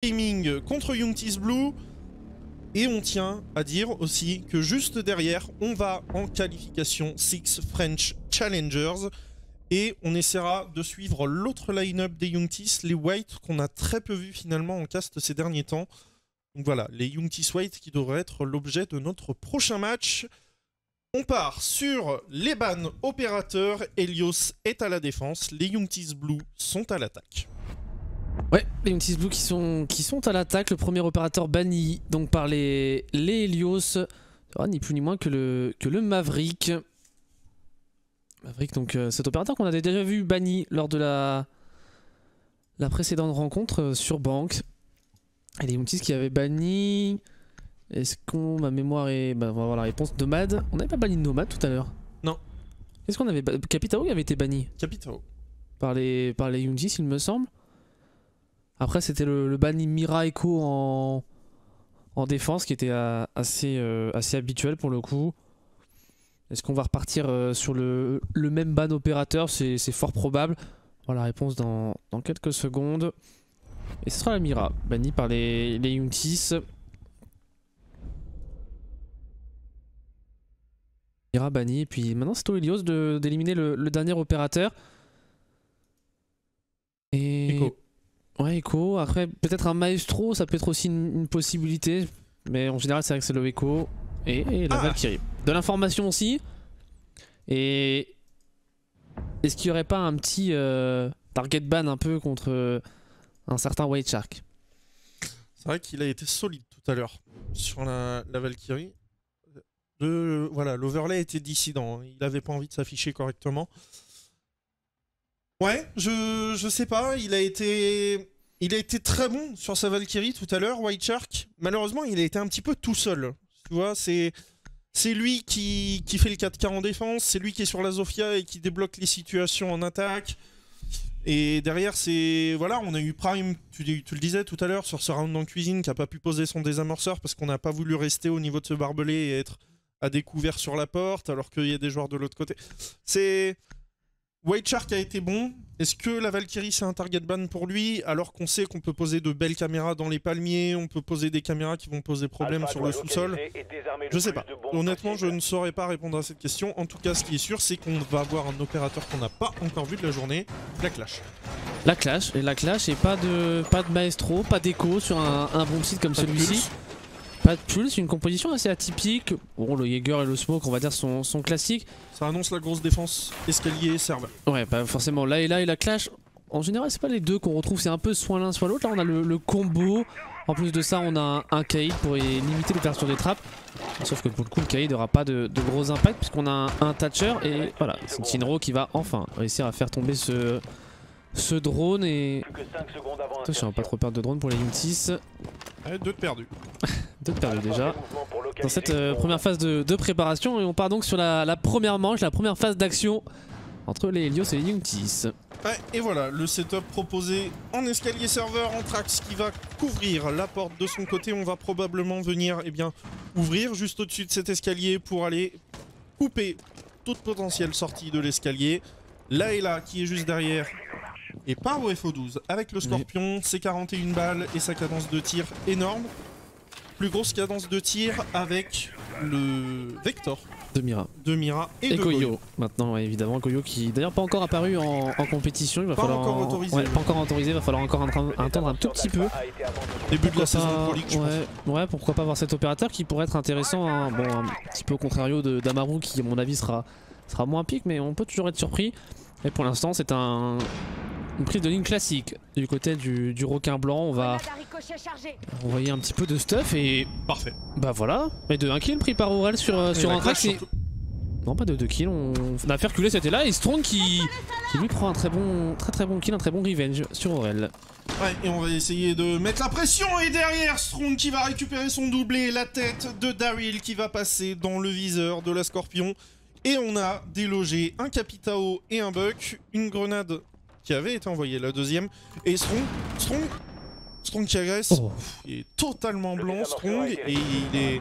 Gaming contre Youngtis Blue. Et on tient à dire aussi que juste derrière, on va en qualification 6 French Challengers. Et on essaiera de suivre l'autre line-up des Youngtis, les White, qu'on a très peu vu finalement en cast ces derniers temps. Donc voilà, les Youngtis White qui devraient être l'objet de notre prochain match. On part sur les bans opérateurs. Helios est à la défense, les Youngtis Blue sont à l'attaque. Ouais, les Youngtis Blue qui sont à l'attaque. Le premier opérateur banni donc par les Helios, ni plus ni moins que le Maverick. Maverick, donc cet opérateur qu'on a déjà vu banni lors de la précédente rencontre sur Bank. Et les Youngtis qui avaient banni... Est-ce qu'on... Ma mémoire est... Bah, on va voir la réponse. Nomad. On n'avait pas banni Nomad tout à l'heure? Non. Est-ce qu'on avait... Capitao avait été banni? Capitao. Par les Youngtis, il me semble. Après, c'était le banni Mira Echo en défense qui était assez habituel pour le coup. Est-ce qu'on va repartir sur le même ban opérateur? C'est fort probable. On va la réponse dans quelques secondes. Et ce sera la Mira, bannie par les Youngtis. Mira bannie, et puis maintenant c'est au Helios d'éliminer le dernier opérateur. Et... Echo. Ouais, Echo. Après, peut-être un Maestro, ça peut être aussi une possibilité. Mais en général, c'est vrai que c'est le Echo. Et la Valkyrie. De l'information aussi. Et... Est-ce qu'il n'y aurait pas un petit target ban un peu contre un certain White Shark? C'est vrai qu'il a été solide tout à l'heure sur la Valkyrie. Voilà, l'overlay était dissident. Il n'avait pas envie de s'afficher correctement. Ouais, je sais pas. Il a été très bon sur sa Valkyrie tout à l'heure, White Shark. Malheureusement, il a été un petit peu tout seul. Tu vois, c'est lui qui fait le 4K en défense. C'est lui qui est sur la Zofia et qui débloque les situations en attaque. Et derrière, c'est... Voilà, on a eu Prime, tu le disais tout à l'heure, sur ce round en cuisine, qui n'a pas pu poser son désamorceur parce qu'on n'a pas voulu rester au niveau de ce barbelé et être à découvert sur la porte, alors qu'il y a des joueurs de l'autre côté. C'est... White Shark a été bon. Est-ce que la Valkyrie, c'est un target ban pour lui? Alors qu'on sait qu'on peut poser de belles caméras dans les palmiers, on peut poser des caméras qui vont poser problème sur le sous-sol. Je sais pas. Honnêtement, je ne saurais pas répondre à cette question. En tout cas, ce qui est sûr, c'est qu'on va avoir un opérateur qu'on n'a pas encore vu de la journée, la Clash. La Clash, et pas de Maestro, pas d'écho sur un bon site comme celui-ci. Pas de Pulse, une composition assez atypique. Bon, le Jaeger et le Smoke, on va dire, sont classiques. Ça annonce la grosse défense, escalier, serveur. Ouais, pas forcément. Là et la Clash, en général, c'est pas les deux qu'on retrouve, c'est un peu soit l'un soit l'autre. Là, on a le combo. En plus de ça, on a un Kaïd pour limiter l'ouverture des trappes. Sauf que pour le coup, le Kaïd n'aura pas de gros impact puisqu'on a un Thatcher. Et voilà, c'est Shinro qui va enfin réussir à faire tomber ce drone. Et attention, pas trop perdre de drone pour les Youngtis. Ouais, 2 de perdus. 2 de perdus déjà. Dans cette première phase de préparation. Et on part donc sur la première manche, la première phase d'action entre les Helios et les Youngtis. Ouais, et voilà, le setup proposé en escalier serveur, Anthrax qui va couvrir la porte de son côté. On va probablement venir ouvrir juste au-dessus de cet escalier pour aller couper toute potentielle sortie de l'escalier. Layla qui est juste derrière. Et part au FO12 avec le Scorpion, ses 41 balles et sa cadence de tir énorme. Plus grosse cadence de tir avec le Vector de Mira et de Goyo. Maintenant, ouais, évidemment, Goyo qui d'ailleurs pas encore apparu en compétition. Il va falloir encore autorisé. Ouais, pas encore autorisé, il va falloir encore attendre un tout petit peu. Début de la saison Pro League, je pense. Ouais, pourquoi pas avoir cet opérateur qui pourrait être intéressant. Hein. Bon, un petit peu au contrario d'Amaru qui, à mon avis, sera moins pique, mais on peut toujours être surpris. Et pour l'instant, c'est une prise de ligne classique du côté du requin blanc. On va envoyer un petit peu de stuff et parfait. Bah voilà, mais de 1 kill pris par Aurel sur un crash. Non, pas de 2 kills, on a fait reculer, c'était là. Et Strong qui lui prend un très bon kill, un très bon revenge sur Aurel. Ouais, et on va essayer de mettre la pression. Et derrière, Strong qui va récupérer son doublé, la tête de Daryl qui va passer dans le viseur de la Scorpion. Et on a délogé un Capitao et un Buck, une grenade qui avait été envoyée, la deuxième. Et Strong qui agresse. Oh. Il est totalement blanc, Strong, et il est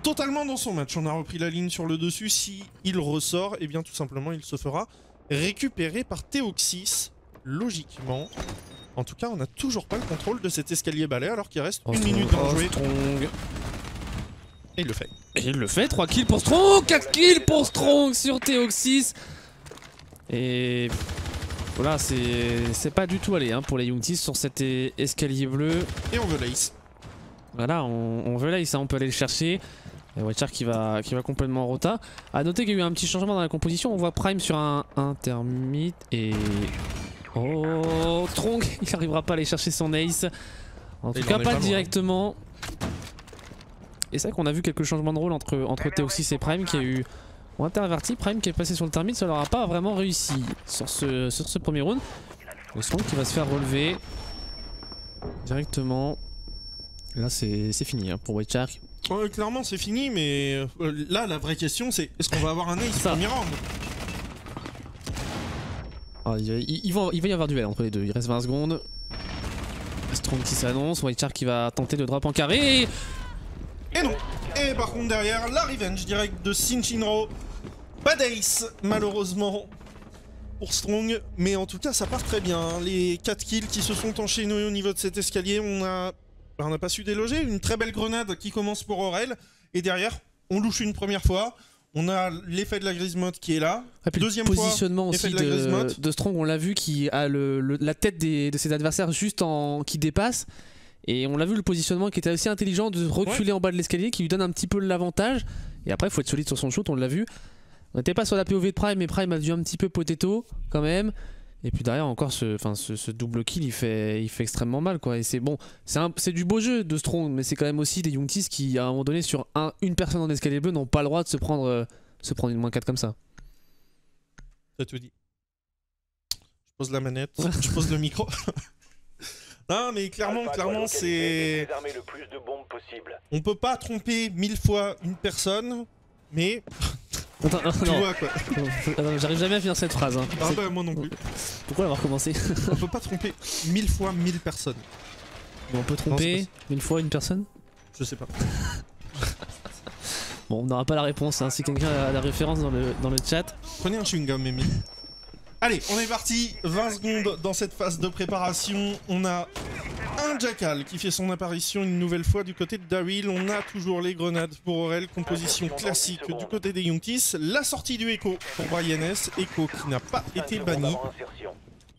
totalement dans son match. On a repris la ligne sur le dessus. Si il ressort, et bien tout simplement, il se fera récupérer par Theoxys, logiquement. En tout cas, on n'a toujours pas le contrôle de cet escalier balai alors qu'il reste Oh, une Strong, minute dans le oh, jouer. Strong. Et il le fait. Et il le fait, 3 kills pour Strong, 4 kills pour Strong sur Teoxys. Et voilà, c'est pas du tout allé hein, pour les Youngtis sur cet escalier bleu. Et on veut l'ace. Voilà, on veut l'ace, hein, on peut aller le chercher. Et Whiteshark qui va complètement en rota. A noter qu'il y a eu un petit changement dans la composition. On voit Prime sur un intermite et... Oh, Strong, il n'arrivera pas à aller chercher son ace. En tout cas, pas directement. Et c'est vrai qu'on a vu quelques changements de rôle entre Teoxys et Prime qui a eu... Ou interverti, Prime qui est passé sur le termite, ça leur a pas vraiment réussi sur ce premier round. Le Strong qui va se faire relever directement. Là c'est fini hein, pour Whiteshark. Clairement c'est fini, mais là la vraie question c'est est-ce qu'on va avoir un ace premier round? Ah, il va y avoir duel entre les deux, il reste 20 secondes. Strong qui s'annonce, Whiteshark qui va tenter de drop en carré. Et non. Et par contre derrière, la revenge direct de Shinro. Pas d'ace malheureusement pour Strong, mais en tout cas ça part très bien. Les 4 kills qui se sont enchaînés au niveau de cet escalier, on n'a pas su déloger. Une très belle grenade qui commence pour Aurel, et derrière on louche une première fois. On a l'effet de la grise mode qui est là. Deuxième le positionnement aussi de Strong, on l'a vu, qui a la tête de ses adversaires juste qui dépasse. Et on l'a vu le positionnement qui était assez intelligent de reculer en bas de l'escalier, qui lui donne un petit peu l'avantage. Et après il faut être solide sur son shoot, on l'a vu. On n'était pas sur la POV de Prime, mais Prime a dû un petit peu potato quand même. Et puis derrière encore ce double kill, il fait extrêmement mal quoi. Et c'est bon, c'est du beau jeu de Strong, mais c'est quand même aussi des Youngtis qui à un moment donné sur une personne en escalier bleu n'ont pas le droit de se prendre une -4 comme ça. Ça te dit. Je pose la manette, je pose le micro. Non mais clairement c'est... On peut pas tromper 1000 fois une personne, mais... Attends, tu vois quoi. J'arrive jamais à finir cette phrase. Hein. Ah bah moi non plus. Pourquoi l'avoir commencé? On peut pas tromper 1000 fois 1000 personnes. Mais on peut tromper 1000 fois une personne? Je sais pas. Bon, on n'aura pas la réponse, hein. Si quelqu'un a la référence dans le chat. Prenez un chewing-gum, Emile. Allez, on est parti, 20 secondes dans cette phase de préparation. On a un Jackal qui fait son apparition une nouvelle fois du côté de Daryl. On a toujours les grenades pour Aurel, composition classique du côté des Youngtis. La sortie du Echo pour Brian S. Echo qui n'a pas été banni.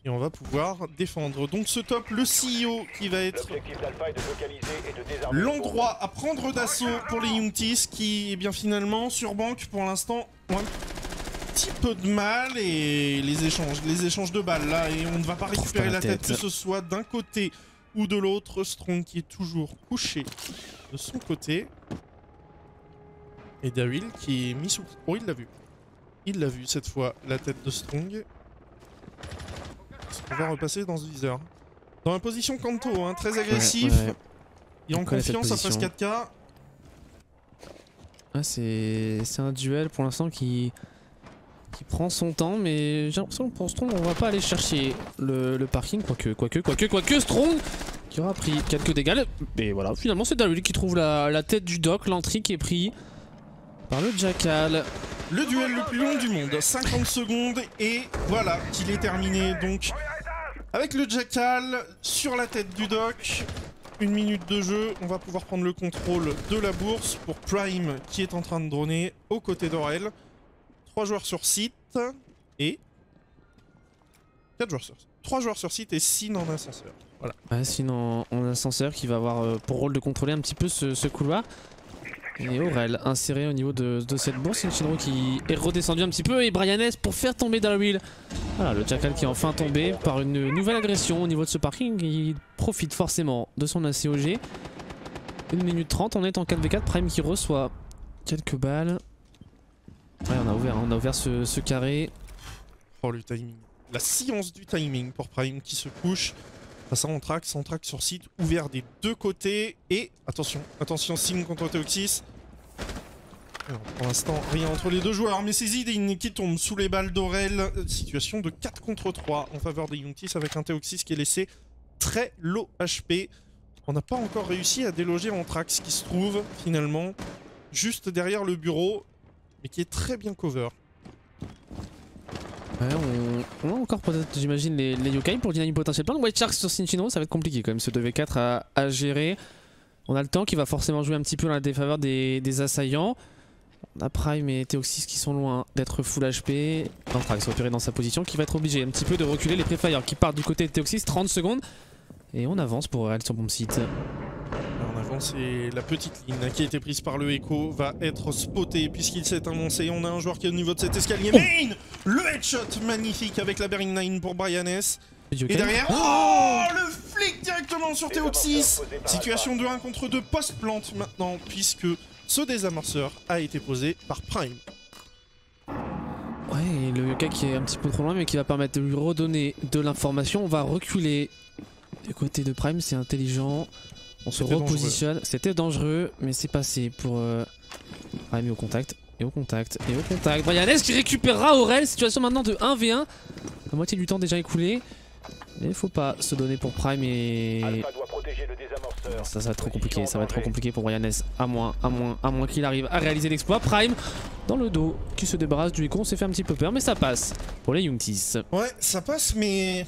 Et on va pouvoir défendre. Donc ce top, le CEO qui va être l'endroit à prendre d'assaut pour les Youngtis qui, eh bien finalement, sur banque pour l'instant, ont un petit peu de mal. Et les échanges de balles là, et on ne va pas récupérer la tête que ce soit d'un côté ou de l'autre. Strong qui est toujours couché de son côté. Et Daryl qui est mis sous... Oh, il l'a vu. Il l'a vu cette fois, la tête de Strong. On va repasser dans ce viseur. Dans la position Kanto, hein, très agressif. Ouais. Il est en confiance après ce 4K. Ah, c'est un duel pour l'instant qui prend son temps, mais j'ai l'impression que pour Strong on va pas aller chercher le parking, quoique Strong qui aura pris quelques dégâts. Mais voilà, finalement c'est Daryl qui trouve la tête du dock, l'entrée qui est pris par le Jackal. Le duel le plus long du monde, 50 secondes et voilà qu'il est terminé. Donc avec le Jackal sur la tête du dock, 1 minute de jeu, on va pouvoir prendre le contrôle de la bourse pour Prime qui est en train de droner aux côtés d'Aurel. 3 joueurs sur site et 4 joueurs sur site. 3 joueurs sur site et Sin en ascenseur. Voilà. Ouais, Sin en ascenseur qui va avoir pour rôle de contrôler un petit peu ce couloir. Et Aurel inséré au niveau de cette bourse. Shinro qui est redescendu un petit peu et Brian S pour faire tomber Daryl. Voilà, le Jackal qui est enfin tombé par une nouvelle agression au niveau de ce parking. Il profite forcément de son ACOG. 1 minute 30, on est en 4v4. Prime qui reçoit quelques balles. Ouais, on a ouvert ce carré. Oh, le timing. La science du timing pour Prime qui se couche. Ça Anthrax sur site, ouvert des deux côtés. Et attention, Sin contre Teoxys. Alors, pour l'instant, rien entre les deux joueurs, mais c'est Zidane qui tombe sous les balles d'Aurel. Situation de 4 contre 3 en faveur des Youngtis avec un Teoxys qui est laissé très low HP. On n'a pas encore réussi à déloger Anthrax qui se trouve finalement juste derrière le bureau, mais qui est très bien cover. Ouais, on a encore peut-être, j'imagine, les yokai pour dynamique potentiel plein. White Shark sur Cinchino, ça va être compliqué quand même ce 2v4 à gérer. On a le temps qui va forcément jouer un petit peu dans la défaveur des assaillants. On a Prime et Theoxys qui sont loin d'être full HP. Anthrax repéré dans sa position qui va être obligé un petit peu de reculer. Les Prefire qui partent du côté de Theoxys, 30 secondes. Et on avance pour aller sur bon site. On avance et la petite ligne qui a été prise par le Echo va être spotée puisqu'il s'est annoncé. On a un joueur qui est au niveau de cet escalier. Main, le headshot magnifique avec la Bearing 9 pour Brian S. Et derrière, le flic directement sur Theoxys. Situation de 1 contre 2 post-plante maintenant puisque ce désamorceur a été posé par Prime. Ouais, et le yokai qui est un petit peu trop loin mais qui va permettre de lui redonner de l'information. On va reculer du côté de Prime, c'est intelligent. On se repositionne, c'était dangereux, mais c'est passé pour Prime au contact, et au contact, et au contact. Brian S qui récupérera Aurel, situation maintenant de 1v1. La moitié du temps déjà écoulé. Mais il faut pas se donner pour Prime et... Ça va être trop compliqué, ça va être trop compliqué pour Brian S. À moins qu'il arrive à réaliser l'exploit. Prime dans le dos, qui se débarrasse du Echo, on s'est fait un petit peu peur, mais ça passe pour les Youngtis. Ouais, ça passe, mais...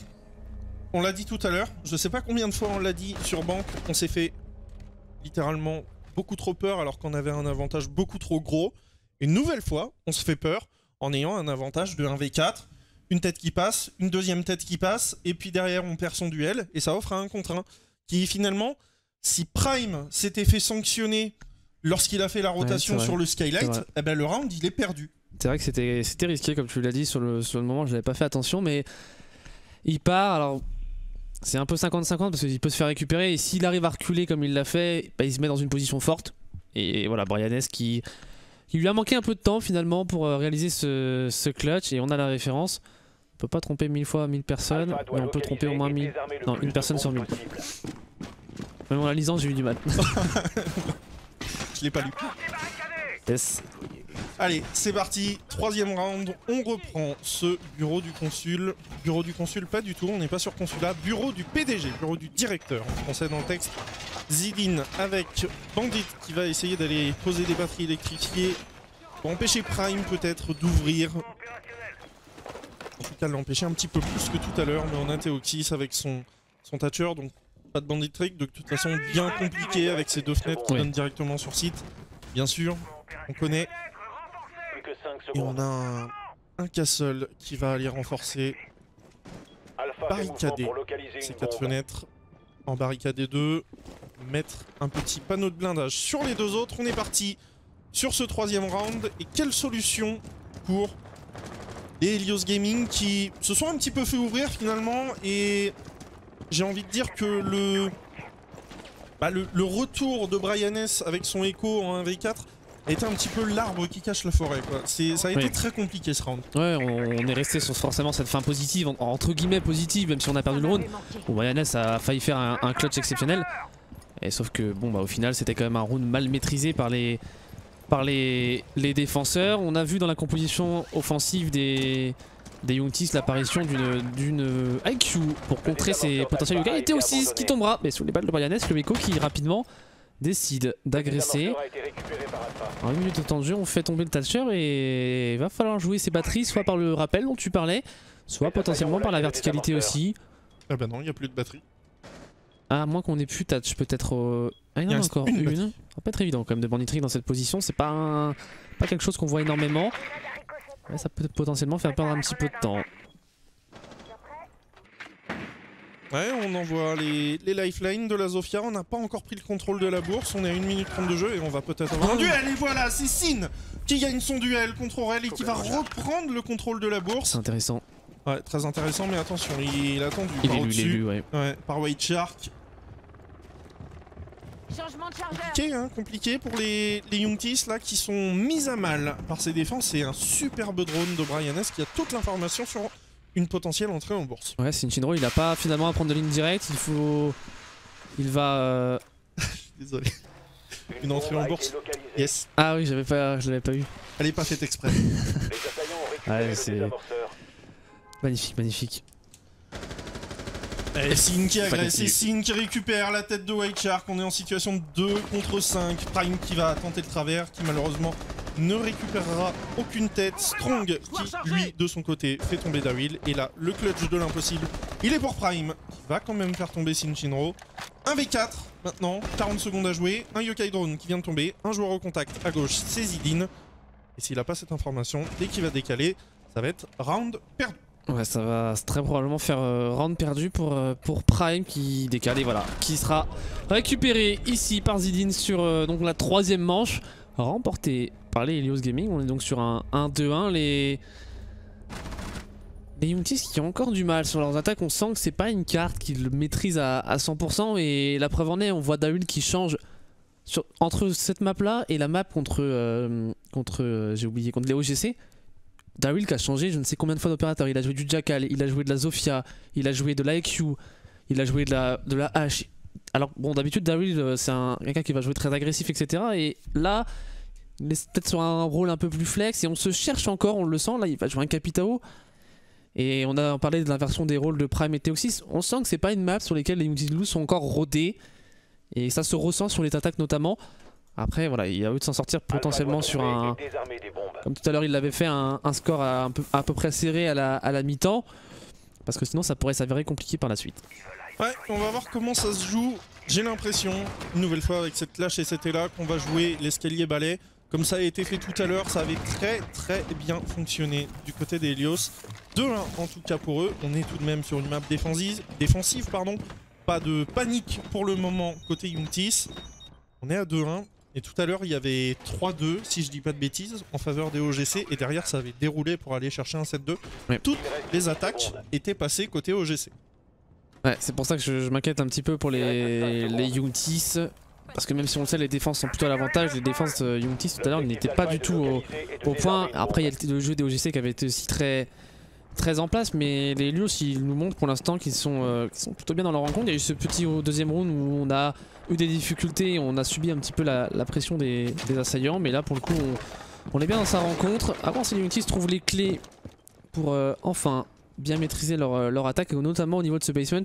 On l'a dit tout à l'heure, je sais pas combien de fois on l'a dit sur Bank, on s'est fait littéralement beaucoup trop peur alors qu'on avait un avantage beaucoup trop gros. Une nouvelle fois, on se fait peur en ayant un avantage de 1v4, une tête qui passe, une deuxième tête qui passe, et puis derrière on perd son duel, et ça offre un 1 contre 1. Qui finalement, si Prime s'était fait sanctionner lorsqu'il a fait la rotation sur le Skylight, eh ben le round il est perdu. C'est vrai que c'était risqué comme tu l'as dit sur le moment, je n'avais pas fait attention, mais il part, alors... C'est un peu 50-50 parce qu'il peut se faire récupérer et s'il arrive à reculer comme il l'a fait, bah, il se met dans une position forte. Et voilà, Brian S qui lui a manqué un peu de temps finalement pour réaliser ce clutch et on a la référence. On peut pas tromper 1000 fois 1000 personnes, mais on peut tromper au moins 1000. Non, une personne sur 1000. Même en la lisant, j'ai eu du mal. Je l'ai pas lu. Yes. Allez, c'est parti, 3e round, on reprend ce bureau du consul. Bureau du consul, pas du tout, on n'est pas sur consulat. Bureau du PDG, bureau du directeur, en français dans le texte. Zidane avec Bandit qui va essayer d'aller poser des batteries électrifiées pour empêcher Prime peut-être d'ouvrir. En tout cas, l'empêcher un petit peu plus que tout à l'heure, mais on a Theoxys avec son Thatcher, donc pas de Bandit Trick, de toute façon bien compliqué avec ces deux fenêtres qui donnent directement sur site. Bien sûr, on connaît. Et on a un Castle qui va aller renforcer, barricader ces 4 fenêtres, en barricader 2, mettre un petit panneau de blindage sur les 2 autres. On est parti sur ce 3e round. Et quelle solution pour les Helios Gaming qui se sont un petit peu fait ouvrir finalement. Et j'ai envie de dire que le retour de Brian S avec son Echo en 1v4 était un petit peu l'arbre qui cache la forêt, quoi. Ça a été très compliqué ce round. Ouais, on est resté sur forcément cette fin positive, entre guillemets positive, même si on a perdu le round. Bon, Brian S a failli faire un clutch exceptionnel. Et sauf que bon bah au final c'était quand même un round mal maîtrisé par les défenseurs. On a vu dans la composition offensive des Youngtis l'apparition d'une IQ pour contrer ses potentiels yokai. Et Theoxys qui tombera mais sous les balles de Brian S, le Echo qui rapidement décide d'agresser. En 1 minute de temps de jeu, on fait tomber le Thatcher et il va falloir jouer ses batteries soit par le rappel dont tu parlais, soit potentiellement par la verticalité aussi. Ah bah non, il n'y a plus de batterie. Ah, à moins qu'on ait plus Thatch, peut-être. Ah, il y en a encore une. Ça va pas être évident quand même de Bandit Trick dans cette position, c'est pas quelque chose qu'on voit énormément. Ouais, ça peut potentiellement faire perdre un petit peu de temps. Ouais, on envoie les lifelines de la Zofia, on n'a pas encore pris le contrôle de la bourse, on est à 1 minute 30 de jeu et on va peut-être avoir un duel. Et voilà, c'est Sin qui gagne son duel contre Aurel et qui va reprendre le contrôle de la bourse. C'est intéressant. Ouais, très intéressant, mais attention, il est attendu par au-dessus. Ouais, par White Shark. Compliqué, hein, compliqué pour les Youngtis là qui sont mis à mal par ses défenses. C'est un superbe drone de Brian S qui a toute l'information sur une potentielle entrée en bourse. Ouais, Cinchino, il a pas finalement à prendre de ligne directe, il va... Désolé. Une entrée en bourse. Yes. Ah oui, je l'avais pas eu. Elle est pas faite exprès. Ouais, c'est... Magnifique, magnifique. Et Sin qui agresse, et Sin qui récupère la tête de White Shark. On est en situation de 2 contre 5. Prime qui va tenter le travers, qui malheureusement ne récupérera aucune tête. Strong qui, lui, de son côté, fait tomber Dawil. Et là, le clutch de l'impossible, il est pour Prime, qui va quand même faire tomber Shinjinro. 1v4 maintenant, 40 secondes à jouer. Un Yokai Drone qui vient de tomber. Un joueur au contact à gauche, c'est Zidane. Et s'il n'a pas cette information, dès qu'il va décaler, ça va être round perdu. Ouais, ça va très probablement faire round perdu pour Prime qui décale et voilà, qui sera récupéré ici par Zidane sur donc la 3ème manche, remporté par les Helios Gaming. On est donc sur un 1-2-1. Les Youngtis qui ont encore du mal sur leurs attaques, on sent que c'est pas une carte qu'ils maîtrisent à 100%, et la preuve en est, on voit Dawil qui change entre cette map là et la map contre les OGC. Dawil qui a changé je ne sais combien de fois d'opérateur. Il a joué du Jackal, il a joué de la Zofia, il a joué de l'AQ, il a joué de la H. Alors bon, d'habitude Dawil c'est quelqu'un qui va jouer très agressif, etc. Et là il est peut-être sur un rôle un peu plus flex et on se cherche encore, on le sent. Là il va jouer un Capitao. Et on a parlé de l'inversion des rôles de Prime et Teoxys. On sent que c'est pas une map sur lesquelles les Youngtis sont encore rodés. Et ça se ressent sur les attaques notamment. Après voilà, il y a eux de s'en sortir potentiellement sur un... Comme tout à l'heure il avait fait un score à peu près serré à la mi-temps. Parce que sinon ça pourrait s'avérer compliqué par la suite. Ouais, on va voir comment ça se joue. J'ai l'impression, une nouvelle fois avec cette clash et cet élan, qu'on va jouer l'escalier balai. Comme ça a été fait tout à l'heure, ça avait très bien fonctionné du côté des Helios. 2-1 en tout cas pour eux. On est tout de même sur une map défensive, pardon. Pas de panique pour le moment côté Youngtis. On est à 2-1. Et tout à l'heure, il y avait 3-2, si je dis pas de bêtises, en faveur des OGC. Et derrière, ça avait déroulé pour aller chercher un 7-2. Ouais. Toutes les attaques étaient passées côté OGC. Ouais, c'est pour ça que je m'inquiète un petit peu pour les Youngtis. Parce que même si on le sait, les défenses sont plutôt à l'avantage. Les défenses Youngtis tout à l'heure, ils n'étaient pas du tout au point. Après, il y a le jeu des OGC qui avait été aussi très en place, mais les Helios ils nous montrent pour l'instant qu'ils sont plutôt bien dans leur rencontre. Il y a eu ce petit au deuxième round où on a eu des difficultés, on a subi un petit peu la pression des assaillants, mais là pour le coup on est bien dans sa rencontre. Avant, si les Youngtis trouvent les clés pour enfin bien maîtriser leur attaque, et notamment au niveau de ce basement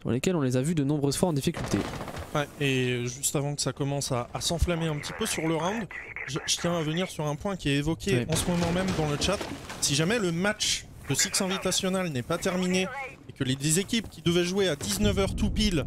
dans lesquels on les a vus de nombreuses fois en difficulté. Ouais, et juste avant que ça commence à s'enflammer un petit peu sur le round, je tiens à venir sur un point qui est évoqué en ce moment même dans le chat. Si jamais le match de Six Invitational n'est pas terminé et que les équipes qui devaient jouer à 19h tout pile,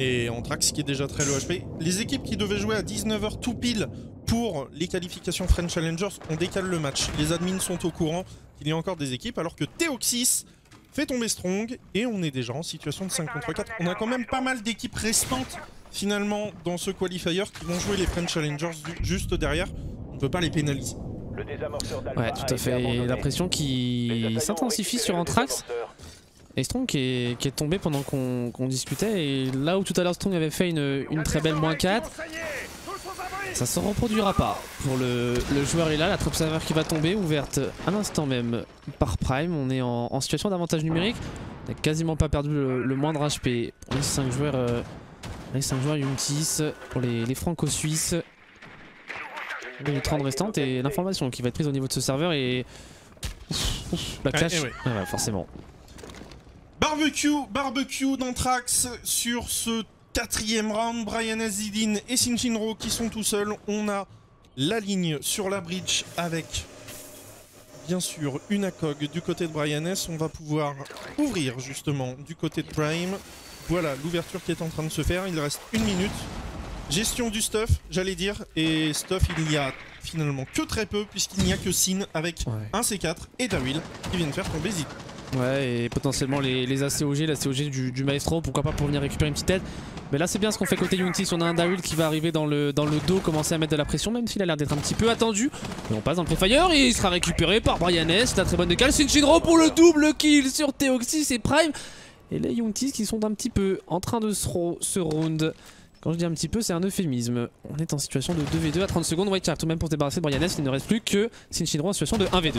et Anthrax qui est déjà très low HP, les équipes qui devaient jouer à 19h tout pile pour les qualifications French Challengers, on décale le match. Les admins sont au courant qu'il y a encore des équipes, alors que Teoxys fait tomber Strong et on est déjà en situation de 5 contre 4. On a quand même pas mal d'équipes restantes finalement dans ce qualifier qui vont jouer les French Challengers juste derrière. On ne peut pas les pénaliser. Ouais, tout à fait. Et la pression qui s'intensifie sur Anthrax. Et Strong qui est tombé pendant qu'on discutait. Et là où tout à l'heure Strong avait fait une très belle -4, ça se reproduira pas pour le joueur. est là, la trap server qui va tomber, ouverte à l'instant même par Prime. On est en situation d'avantage numérique. On n'a quasiment pas perdu le moindre HP pour les 5 joueurs, Youngtis, pour les franco-suisses. Les 30 restantes et l'information qui va être prise au niveau de ce serveur et la clash. Ouais, forcément. Barbecue d'Anthrax sur ce 4ème round. Brian Zidane et Shinjinro qui sont tout seuls. On a la ligne sur la bridge avec bien sûr une ACOG du côté de Brian S. On va pouvoir ouvrir justement du côté de Prime. Voilà l'ouverture qui est en train de se faire. Il reste 1 minute. Gestion du stuff, j'allais dire, et stuff il n'y a finalement que très peu puisqu'il n'y a que Sin avec un C4 et Dawil qui viennent faire tomber Zid. Ouais, et potentiellement les ACOG, la COG du Maestro, pourquoi pas pour venir récupérer une petite tête. Mais là c'est bien ce qu'on fait côté Youngtis, on a un Dawil qui va arriver dans le dos, commencer à mettre de la pression, même s'il a l'air d'être un petit peu attendu. Et on passe dans le Prefire et il sera récupéré par Brian S, la très bonne décale. Shinjinro pour le double kill sur Teoxys et Prime. Et les Youngtis qui sont un petit peu en train de ce round. Quand je dis un petit peu, c'est un euphémisme. On est en situation de 2v2 à 30 secondes. White tout de même pour se débarrasser de Brian S, il ne reste plus que Shinjinro en situation de 1v2.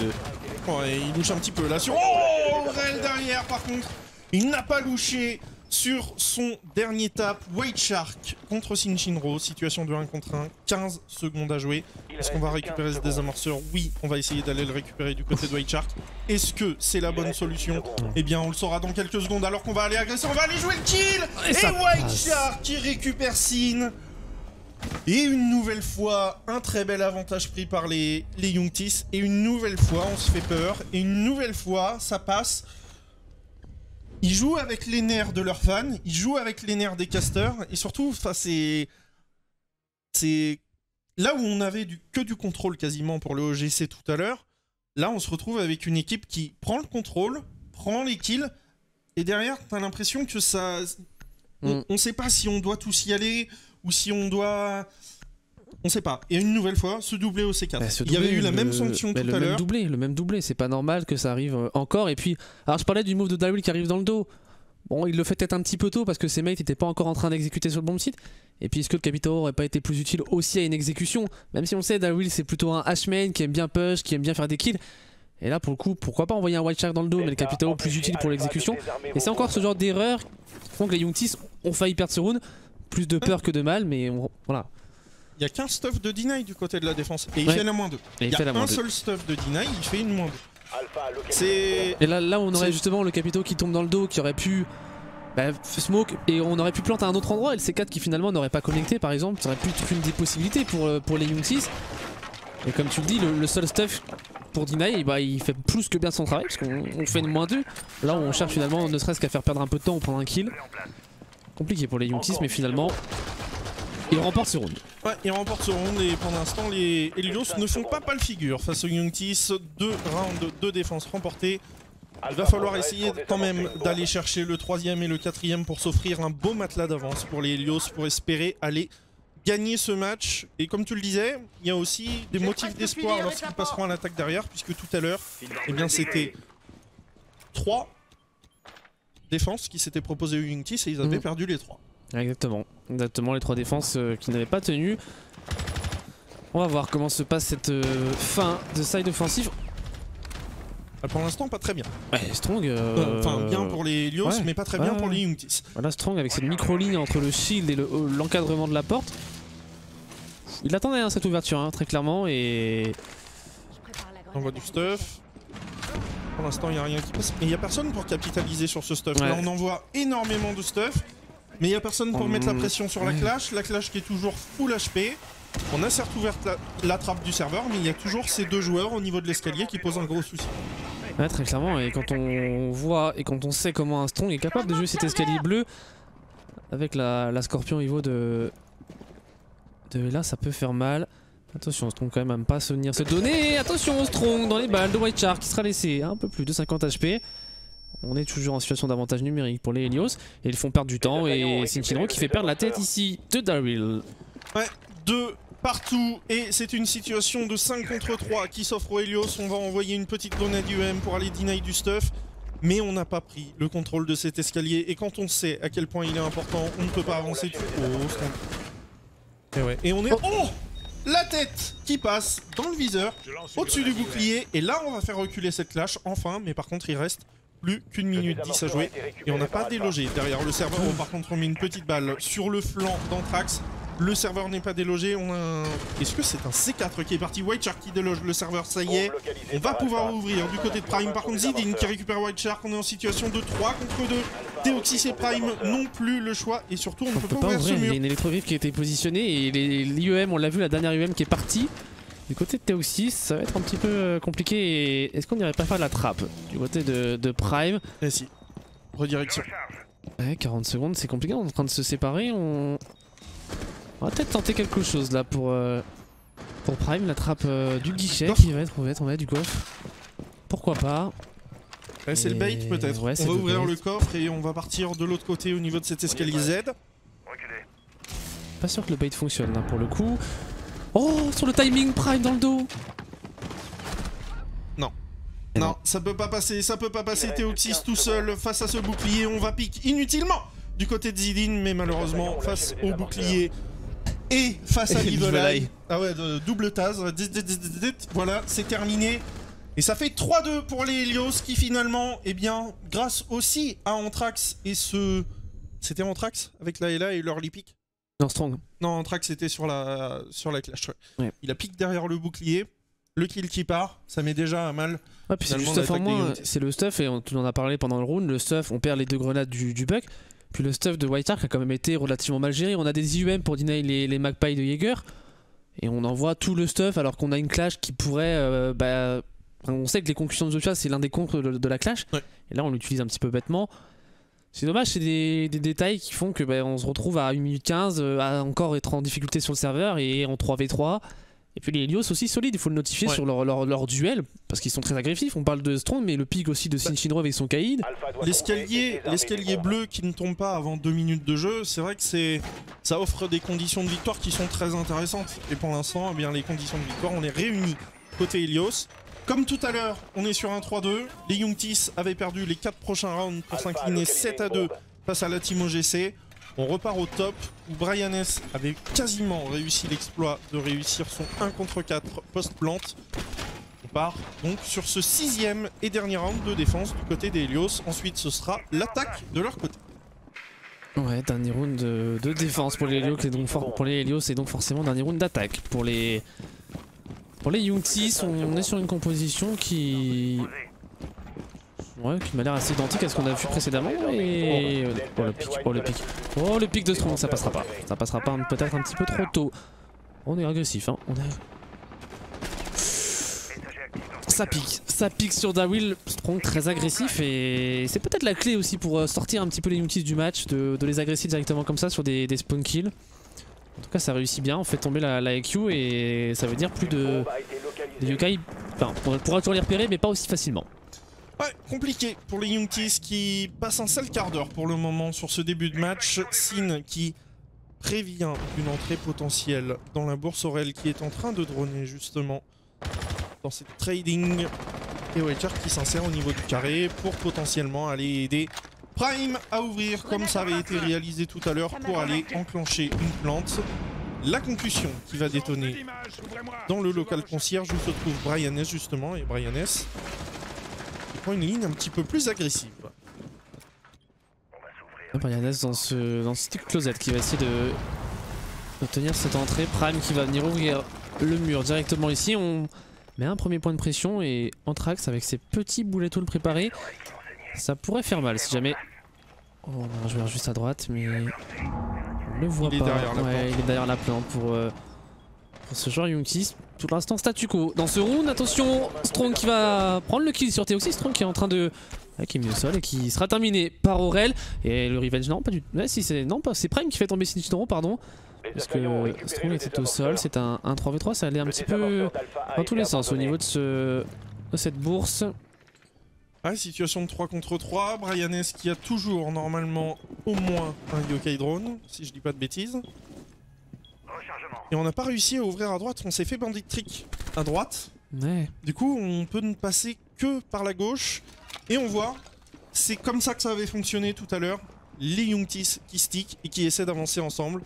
Ouais, il louche un petit peu là sur... Oh, Rel derrière par contre. Il n'a pas louché sur son dernier tap. White Shark contre Shinjinro. Situation de 1 contre 1. 15 secondes à jouer. Est-ce qu'on va récupérer ce désamorceur? Oui, on va essayer d'aller le récupérer du côté de White Shark. Est-ce que c'est la bonne solution? Eh bien, on le saura dans quelques secondes. Alors qu'on va aller agresser, on va aller jouer le kill. Et White Shark qui récupère Sin. Et une nouvelle fois, un très bel avantage pris par les Youngtis. Et une nouvelle fois, on se fait peur. Et une nouvelle fois, ça passe. Ils jouent avec les nerfs de leurs fans. Ils jouent avec les nerfs des casters. Et surtout, c'est là où on avait que du contrôle quasiment pour le OGC tout à l'heure. Là, on se retrouve avec une équipe qui prend le contrôle, prend les kills. Et derrière, t'as l'impression que ça... On sait pas si on doit tous y aller ou si on doit... On sait pas. Et une nouvelle fois, se doubler au C4. Bah, Il y avait eu la même sanction tout à l'heure. Le même doublé, c'est pas normal que ça arrive encore. Et puis, alors je parlais du move de Daryl qui arrive dans le dos. Bon, il le fait peut-être un petit peu tôt parce que ses mates n'étaient pas encore en train d'exécuter sur le bon site. Et puis, est-ce que le Capitao aurait pas été plus utile aussi à une exécution? Même si on le sait, Daryl c'est plutôt un H-main qui aime bien push, qui aime bien faire des kills. Et là, pour le coup, pourquoi pas envoyer un White Shark dans le dos, mais le Capitao plus utile pour l'exécution. Et c'est encore ce genre d'erreur qui font que les Youngtis ont failli perdre ce round. Plus de peur que de mal, mais voilà. Il y a qu'un stuff de deny du côté de la défense. Et il fait la -2. Il y a un seul stuff de deny, il fait une -2. Et là on aurait justement le Capitao qui tombe dans le dos, qui aurait pu smoke, et on aurait pu planter à un autre endroit. Et le C4 qui finalement n'aurait pas connecté par exemple, ça aurait pu être une des possibilités pour les Youngtis. Et comme tu le dis, le seul stuff pour deny, il fait plus que bien son travail, parce qu'on fait une -2. Là on cherche finalement ne serait-ce qu'à faire perdre un peu de temps ou prendre un kill. Compliqué pour les Youngtis, mais finalement il remporte ce round. Ouais, il remporte ce round et pour l'instant les Helios ne font pas le figure face aux Youngtis. 2 rounds de défense remportés. Il va falloir essayer quand même d'aller chercher le 3e et le 4e pour s'offrir un beau matelas d'avance pour les Helios, pour espérer aller gagner ce match. Et comme tu le disais, il y a aussi des motifs d'espoir lorsqu'ils passeront à l'attaque derrière, puisque tout à l'heure, eh bien c'était 3 défenses qui s'étaient proposées aux Youngtis et ils avaient perdu les 3. Exactement, les 3 défenses qui n'avaient pas tenu. On va voir comment se passe cette fin de side offensif. Pour l'instant pas très bien. Ouais, Strong... Enfin bien pour les Helios, ouais, mais pas très bien pour les Youngtis. Voilà, Strong avec cette micro-ligne entre le shield et l'encadrement de la porte. Il attendait hein, cette ouverture, hein, très clairement, et... On voit du stuff. Pour l'instant il n'y a rien qui passe. Mais il n'y a personne pour capitaliser sur ce stuff. Ouais. Là on envoie énormément de stuff. Mais il n'y a personne pour mettre la pression sur la clash qui est toujours full HP. On a certes ouvert la trappe du serveur, mais il y a toujours ces 2 joueurs au niveau de l'escalier qui posent un gros souci. Ouais, très clairement, et quand on voit et quand on sait comment un Strong est capable de jouer cet escalier bleu, avec la Scorpion Evo de là, ça peut faire mal. Attention, Strong quand même à ne pas se venir se donner. Attention, Strong dans les balles de White Shark qui sera laissé un peu plus de 50 HP. On est toujours en situation d'avantage numérique pour les Helios. Et ils font perdre du temps. Et c'est Shinro qui fait perdre la tête ici de Daryl. Ouais, 2 partout. Et c'est une situation de 5 contre 3 qui s'offre aux Helios. On va envoyer une petite grenade UM pour aller deny du stuff. Mais on n'a pas pris le contrôle de cet escalier. Et quand on sait à quel point il est important, on ne peut pas avancer du tout. Et ouais. Et on est... Oh, la tête qui passe dans le viseur, au-dessus du bouclier. Et là, on va faire reculer cette clash, enfin. Mais par contre, il reste... plus qu'une minute 10 à jouer et on n'a pas délogé derrière le serveur. Bon, par contre on met une petite balle sur le flanc d'Anthrax. Le serveur n'est pas délogé. On a un... Est-ce que c'est un C4 qui est parti? White Shark qui déloge le serveur, ça y est. On va pouvoir ouvrir du côté de Prime. Par contre Zidane qui récupère White Shark. On est en situation de 3 contre 2. Deoxys et Prime n'ont plus le choix et surtout on ne peut pas ouvrir ce mur. Il y a une électrogriffe qui a été positionnée et l'IEM, on l'a vu, la dernière IEM qui est partie. Du côté de Deoxys, ça va être un petit peu compliqué. Est-ce qu'on n'irait pas faire la trappe du côté de Prime? Eh si. Redirection. Ouais, 40 secondes, c'est compliqué, on est en train de se séparer. On va peut-être tenter quelque chose là pour Prime, la trappe du guichet qui va être ouverte. On va du coffre. Pourquoi pas? Ouais, c'est le bait peut-être. Ouais, on va ouvrir le coffre et on va partir de l'autre côté au niveau de cet escalier Z. Pas sûr que le bait fonctionne là pour le coup. Oh, sur le timing, Prime dans le dos. Non. Non, ça peut pas passer, Deoxys tout seul face à ce bouclier. On va pique inutilement du côté de Zidane, mais malheureusement face au bouclier et face à Livelay. Ah ouais, double Taz. Voilà, c'est terminé. Et ça fait 3-2 pour les Helios qui finalement, eh bien, grâce aussi à Anthrax et ce... C'était Anthrax avec la LA et leur pick. Non, Strong. Non, Anthrax c'était sur la clash. Ouais. Il a pique derrière le bouclier, le kill qui part, ça met déjà à mal. Ouais, puis c'est du stuff en moins, c'est le stuff et on en a parlé pendant le round, le stuff, on perd les 2 grenades du Buck. Puis le stuff de White Shark a quand même été relativement mal géré. On a des IUM pour deny les Magpies de Jaeger. Et on envoie tout le stuff alors qu'on a une clash qui pourrait... on sait que les concussions de Joshua c'est l'un des contres de la clash. Ouais. Et là on l'utilise un petit peu bêtement. C'est dommage, c'est des détails qui font que on se retrouve à 1 minute 15 à encore être en difficulté sur le serveur et en 3v3. Et puis les Helios aussi solides, il faut le notifier sur leur duel parce qu'ils sont très agressifs. On parle de Strong mais le pic aussi de Sin Shinro avec son Kaïd. L'escalier bleu qui ne tombe pas avant 2 minutes de jeu, c'est vrai que ça offre des conditions de victoire qui sont très intéressantes. Et pour l'instant, eh bien, les conditions de victoire, on les réunit côté Helios. Comme tout à l'heure, on est sur un 3-2. Les Youngtis avaient perdu les 4 prochains rounds pour s'incliner 7-2 face à la team OGC. On repart au top où Brian S avait quasiment réussi l'exploit de réussir son 1 contre 4 post-plante. On part donc sur ce 6e et dernier round de défense du côté des Helios. Ensuite ce sera l'attaque de leur côté. Ouais, dernier round de défense pour les Helios et donc et donc forcément dernier round d'attaque. Pour les Youngtis, on est sur une composition qui m'a l'air assez identique à ce qu'on a vu précédemment et... Oh le pic de Strong, ça passera pas. Ça passera pas peut-être un petit peu trop tôt. On est agressif, hein. Ça pique sur Darryl, Strong très agressif et c'est peut-être la clé aussi pour sortir un petit peu les Youngtis du match, de les agresser directement comme ça sur des spawn kills. En tout cas ça réussit bien, on fait tomber la EQ et ça veut dire plus de yokai. Enfin, on pourra toujours les repérer mais pas aussi facilement. Ouais, compliqué pour les Youngtis qui passent un sale quart d'heure pour le moment sur ce début de match. Sin qui prévient d'une entrée potentielle dans la bourse Aurel qui est en train de droner justement dans cette trading. Et White Shark qui s'insère au niveau du carré pour potentiellement aller aider Prime à ouvrir comme ça avait été réalisé tout à l'heure pour aller enclencher une plante. La concussion qui va détonner dans le local concierge où se trouve Brian S justement, et Brian S prend une ligne un petit peu plus agressive. Brian S dans ce stick closet qui va essayer de tenir cette entrée. Prime qui va venir ouvrir le mur directement ici. On met un premier point de pression et Anthrax avec ses petits boulettes préparés. Ça pourrait faire mal si jamais... Oh, on va jouer juste à droite mais... On ne le voit pas. Il est derrière la plante pour ce joueur Youngtis. Tout l'instant statu quo. Dans ce round, attention, Strong qui va prendre le kill sur Teoxy. Strong qui est en train de... qui est mis au sol et qui sera terminé par Aurel. Et le revenge, non, pas du tout. Ouais, si, c'est Prime qui fait tomber Sin Shinro, pardon. Parce que Strong était au sol. C'est un 3v3, ça allait un petit peu dans tous les sens au niveau de cette bourse. Ah, situation de 3 contre 3. Brian S qui a toujours normalement au moins un yokai drone, si je dis pas de bêtises. Et on n'a pas réussi à ouvrir à droite, on s'est fait bandit trick à droite. Ouais. Du coup, on peut ne passer que par la gauche. Et on voit, c'est comme ça que ça avait fonctionné tout à l'heure. Les Youngtis qui stick et qui essaient d'avancer ensemble.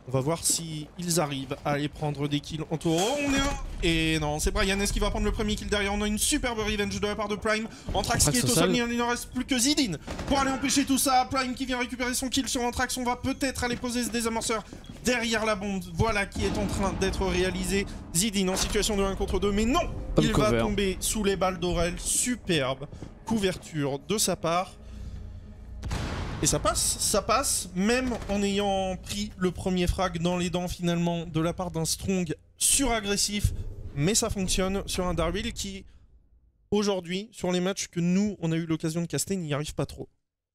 On va voir si ils arrivent à aller prendre des kills en taureau. On est un... Et non, c'est Brian S qui va prendre le premier kill derrière. On a une superbe revenge de la part de Prime. Anthrax qui est au sol, il ne reste plus que Zidane pour aller empêcher tout ça. Prime qui vient récupérer son kill sur Anthrax. On va peut-être aller poser ce désamorceur derrière la bombe. Voilà qui est en train d'être réalisé. Zidane en situation de 1 contre 2. Mais non, il va tomber sous les balles d'Aurel. Superbe couverture de sa part. Et ça passe, même en ayant pris le premier frag dans les dents finalement de la part d'un Strong suragressif. Mais ça fonctionne sur un Darryl qui, aujourd'hui, sur les matchs que nous, on a eu l'occasion de caster, n'y arrive pas trop.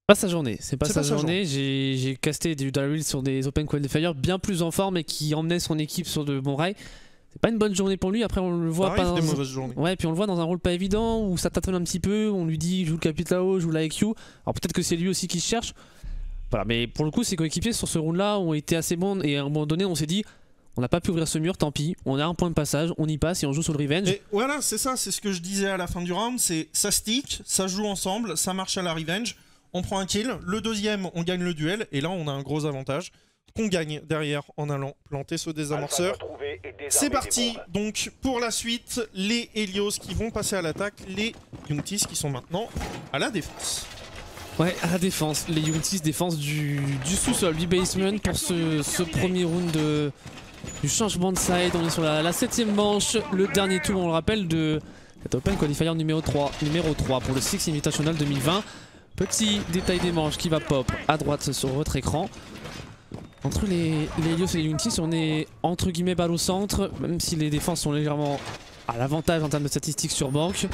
Pas sa journée, c'est pas sa journée. J'ai casté du Darryl sur des Open Qualifiers bien plus en forme et qui emmenait son équipe sur de bons rails. C'est pas une bonne journée pour lui, après on le voit pas dans... Ouais, puis on le voit dans un rôle pas évident où ça tâtonne un petit peu, on lui dit joue le Capitao, joue la EQ. Alors peut-être que c'est lui aussi qui se cherche. Voilà, mais pour le coup ses coéquipiers sur ce round là ont été assez bons et à un moment donné on s'est dit on n'a pas pu ouvrir ce mur, tant pis, on a un point de passage, on y passe et on joue sur le revenge. Et voilà, c'est ça, c'est ce que je disais à la fin du round, c'est ça stick, ça joue ensemble, ça marche à la revenge, on prend un kill, le deuxième on gagne le duel et là on a un gros avantage. Qu'on gagne derrière en allant planter ce désamorceur. C'est parti donc pour la suite, les Helios qui vont passer à l'attaque, les Youngtis qui sont maintenant à la défense. Ouais, à la défense, les Youngtis défense du sous-sol, du basement pour ce premier round du changement de side. On est sur la 7ème manche, le dernier tour on le rappelle de cet Open Qualifier numéro 3 pour le Six Invitational 2020. Petit détail des manches qui va pop à droite sur votre écran. Entre les Helios et les Unity, on est entre guillemets balle au centre, même si les défenses sont légèrement à l'avantage en termes de statistiques sur banque.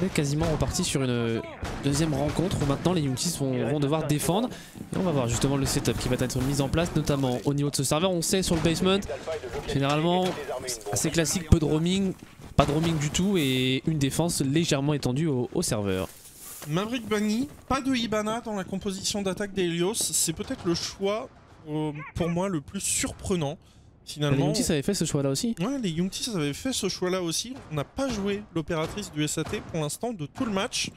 On est quasiment reparti sur une deuxième rencontre où maintenant les Unity vont devoir défendre. Et on va voir justement le setup qui va être mis en place, notamment au niveau de ce serveur. On sait sur le basement, généralement assez classique, peu de roaming, pas de roaming du tout et une défense légèrement étendue au serveur. Maverick banni, pas de Hibana dans la composition d'attaque des Helios, c'est peut-être le choix pour moi le plus surprenant finalement. Les Youngtis avaient fait ce choix là aussi. Ouais, les Youngtis avaient fait ce choix là aussi. On n'a pas joué l'opératrice du SAT pour l'instant de tout le match.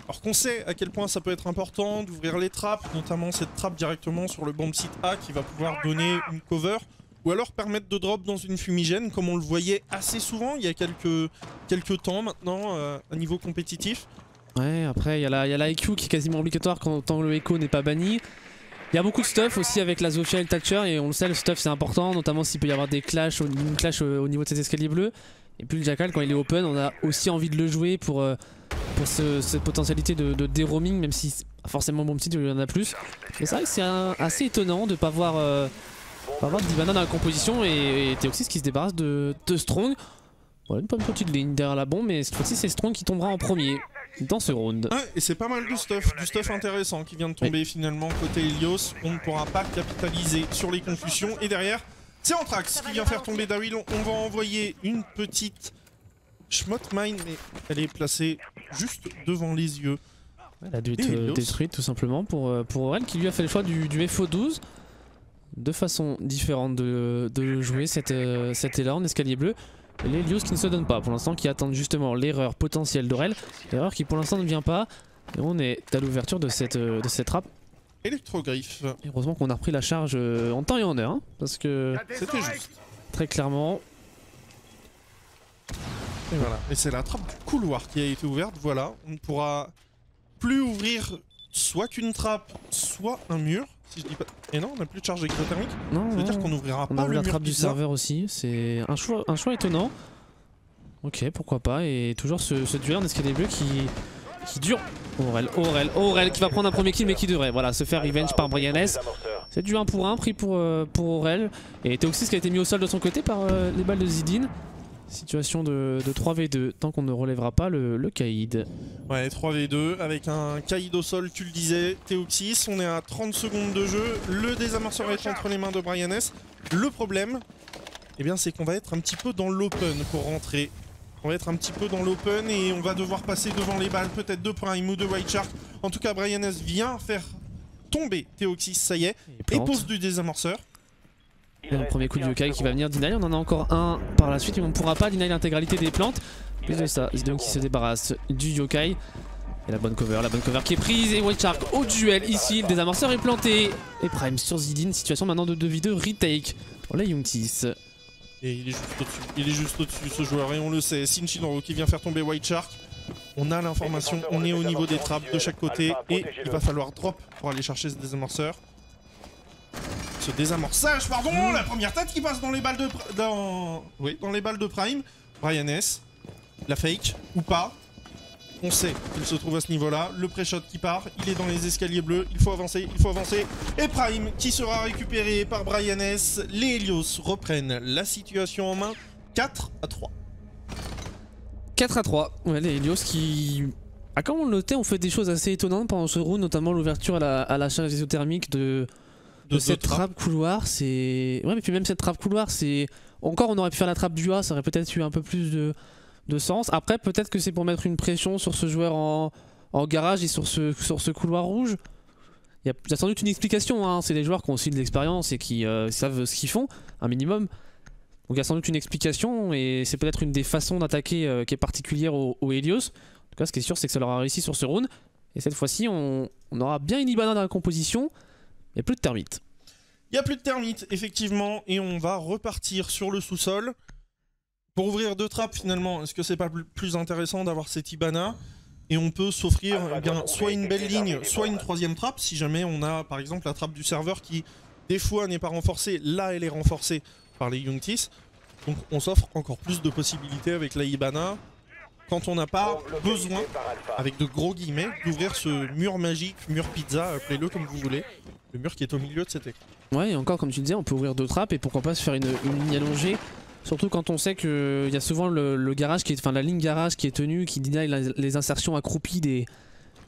Alors qu'on sait à quel point ça peut être important d'ouvrir les trappes, notamment cette trappe directement sur le bomb site A qui va pouvoir donner une cover. Ou alors permettre de drop dans une fumigène comme on le voyait assez souvent il y a quelques temps maintenant à niveau compétitif. Ouais, après il y a la IQ qui est quasiment obligatoire tant le Echo n'est pas banni. Il y a beaucoup de stuff aussi avec la Zofia et le Thatcher et on le sait, le stuff c'est important, notamment s'il peut y avoir des clashs, une clash au niveau de cet escalier bleu. Et puis le Jackal quand il est open, on a aussi envie de le jouer pour cette potentialité de déroaming, même si forcément bon petit il y en a plus. Mais c'est vrai que c'est assez étonnant de ne pas voir d'Hibana dans la composition et Theoxys qui se débarrasse de Strong. Voilà, une petite ligne derrière la bombe, mais cette fois-ci c'est Strong qui tombera en premier dans ce round. Ouais, et c'est pas mal du stuff intéressant qui vient de tomber finalement côté Helios. On ne pourra pas capitaliser sur les concussions. Et derrière, c'est Anthrax qui vient faire tomber Daryl. On va envoyer une petite Schmott Mine, mais elle est placée juste devant les yeux. Elle a dû être détruite tout simplement pour Aurel qui lui a fait le choix du FO12. Deux façons différentes de jouer cet élan en escalier bleu. Et les Helios qui ne se donnent pas pour l'instant, qui attendent justement l'erreur potentielle d'Aurel. L'erreur qui pour l'instant ne vient pas. Et on est à l'ouverture de cette trappe. Électrogriffe. Et heureusement qu'on a repris la charge en temps et en heure. Hein, parce que c'était juste. Très clairement. Et voilà. Et c'est la trappe du couloir qui a été ouverte. Voilà. On ne pourra plus ouvrir soit qu'une trappe, soit un mur. Si je dis pas... Et non, on n'a plus de charge électrothermique. Non, ça veut dire qu'on n'ouvrira pas le mur. La trappe du serveur aussi, c'est un choix étonnant. Ok, pourquoi pas. Et toujours ce duel en escalier bleu qui dure. Aurel qui va prendre un premier kill mais qui devrait se faire revenge par Bryannes. C'est du 1 pour 1 pris pour Aurel. Et Theoxys qui a été mis au sol de son côté par les balles de Zidane. Situation de 3v2 tant qu'on ne relèvera pas le Kaïd. Ouais, 3v2 avec un Kaïd au sol, tu le disais, Theoxys. On est à 30 secondes de jeu. Le désamorceur est entre les mains de Bryannes. Le problème, c'est qu'on va être un petit peu dans l'open pour rentrer. On va être un petit peu dans l'open et on va devoir passer devant les balles, peut-être de Prime ou de White Shark. En tout cas, Bryannes vient faire tomber Theoxys, ça y est, et pose du désamorceur. Et un premier coup de yokai qui va venir deny, on en a encore un par la suite, mais on ne pourra pas deny l'intégralité des plantes. Plus de ça, Zidane qui se débarrasse du yokai. Et la bonne cover qui est prise. Et White Shark au duel ici, le désamorceur est planté. Et Prime sur Zidane, situation maintenant de 2v2 retake pour les Youngtis. Et il est juste au-dessus ce joueur et on le sait, Sinchinoro qui vient faire tomber White Shark. On a l'information, on est au niveau des trappes de chaque côté et il va falloir drop pour aller chercher ce désamorceur. Ce désamorçage, pardon, la première tête qui passe dans les balles dans les balles de Prime. Bryannes, la fake ou pas. On sait qu'il se trouve à ce niveau-là. Le pré-shot qui part, il est dans les escaliers bleus. Il faut avancer, il faut avancer. Et Prime qui sera récupéré par Bryannes. Les Helios reprennent la situation en main. 4-3. 4-3. Ouais, les Helios qui... comme on le notait, on fait des choses assez étonnantes pendant ce round, notamment l'ouverture à la charge isothermique de cette trappe couloir. C'est... Ouais, mais puis même cette trappe couloir, c'est... Encore, on aurait pu faire la trappe du A, ça aurait peut-être eu un peu plus de sens. Après, peut-être que c'est pour mettre une pression sur ce joueur en garage et sur ce couloir rouge. Il y a sans doute une explication, hein. C'est des joueurs qui ont aussi de l'expérience et qui savent ce qu'ils font, un minimum. Donc il y a sans doute une explication et c'est peut-être une des façons d'attaquer qui est particulière aux Helios. En tout cas, ce qui est sûr, c'est que ça leur a réussi sur ce round. Et cette fois-ci, on aura bien une Hibana dans la composition, mais plus de termites. Il n'y a plus de termites, effectivement, et on va repartir sur le sous-sol. Pour ouvrir deux trappes, finalement, est-ce que c'est pas plus intéressant d'avoir cette Hibana? Et on peut s'offrir soit une belle ligne, soit une troisième trappe, si jamais on a, par exemple, la trappe du serveur qui, des fois, n'est pas renforcée. Là, elle est renforcée par les Youngtis. Donc on s'offre encore plus de possibilités avec la Hibana. quand on n'a pas besoin, avec de gros guillemets, d'ouvrir ce mur magique, mur pizza, appelez-le comme vous voulez, le mur qui est au milieu de cet écran. Ouais, et encore comme tu disais, on peut ouvrir deux trappes et pourquoi pas se faire une ligne allongée. Surtout quand on sait qu'il y a souvent le garage qui est, enfin la ligne garage qui est tenue, qui deny les insertions accroupies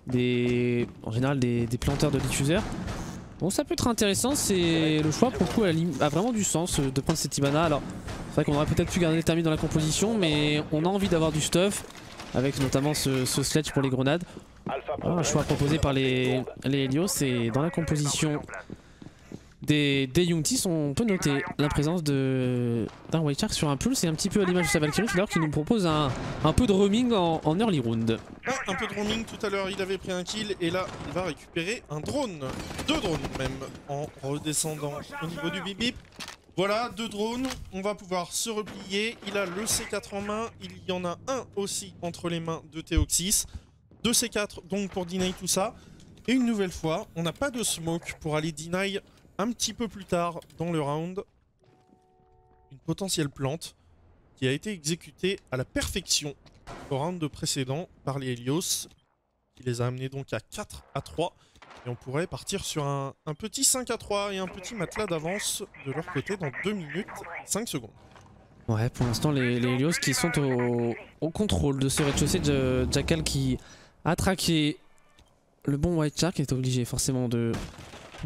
en général des planteurs de diffuseurs. Bon, ça peut être intéressant, c'est le choix pour le coup a vraiment du sens de prendre cette Hibana. Alors c'est vrai qu'on aurait peut-être pu garder les thermites dans la composition, mais on a envie d'avoir du stuff avec notamment ce sledge pour les grenades. Voilà, un choix proposé par les Helios, et dans la composition des Youngtis, on peut noter la présence d'un White Shark sur un pulse, et un petit peu à l'image de sa Valkyrie d'ailleurs qui nous propose un peu de roaming en early round. Ah, un peu de roaming, tout à l'heure il avait pris un kill et là il va récupérer un drone, 2 drones même, en redescendant au niveau du bip bip. Voilà, 2 drones, on va pouvoir se replier, il a le C4 en main, il y en a un aussi entre les mains de Theoxys, 2 C4 donc pour deny tout ça, et une nouvelle fois, on n'a pas de smoke pour aller deny un petit peu plus tard dans le round une potentielle plante qui a été exécutée à la perfection au round de précédent par les Helios, qui les a amenés donc à 4-3, et on pourrait partir sur un petit 5-3 et un petit matelas d'avance de leur côté dans 2 minutes 5 secondes. Ouais, pour l'instant les Helios qui sont au contrôle de ce rez-de-chaussée de Jackal qui a traqué le bon White Shark, est obligé forcément de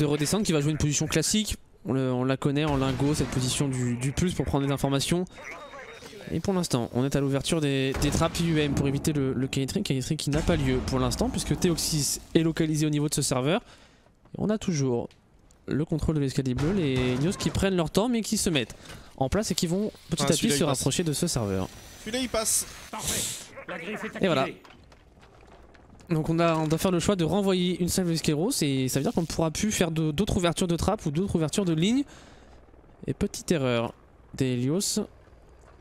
redescendre, qui va jouer une position classique. On la connaît en lingot, cette position du pulse pour prendre des informations. Et pour l'instant, on est à l'ouverture des trappes IUM pour éviter le K-Trick qui n'a pas lieu pour l'instant, puisque Theoxys est localisé au niveau de ce serveur. Et on a toujours le contrôle de l'escalier bleu, les Helios qui prennent leur temps mais qui se mettent en place et qui vont petit à petit se rapprocher de ce serveur. Celui-là il passe. Et voilà. Donc on doit faire le choix de renvoyer une salve de Skeros, et ça veut dire qu'on ne pourra plus faire d'autres ouvertures de trappe ou d'autres ouvertures de ligne. Et petite erreur des Helios.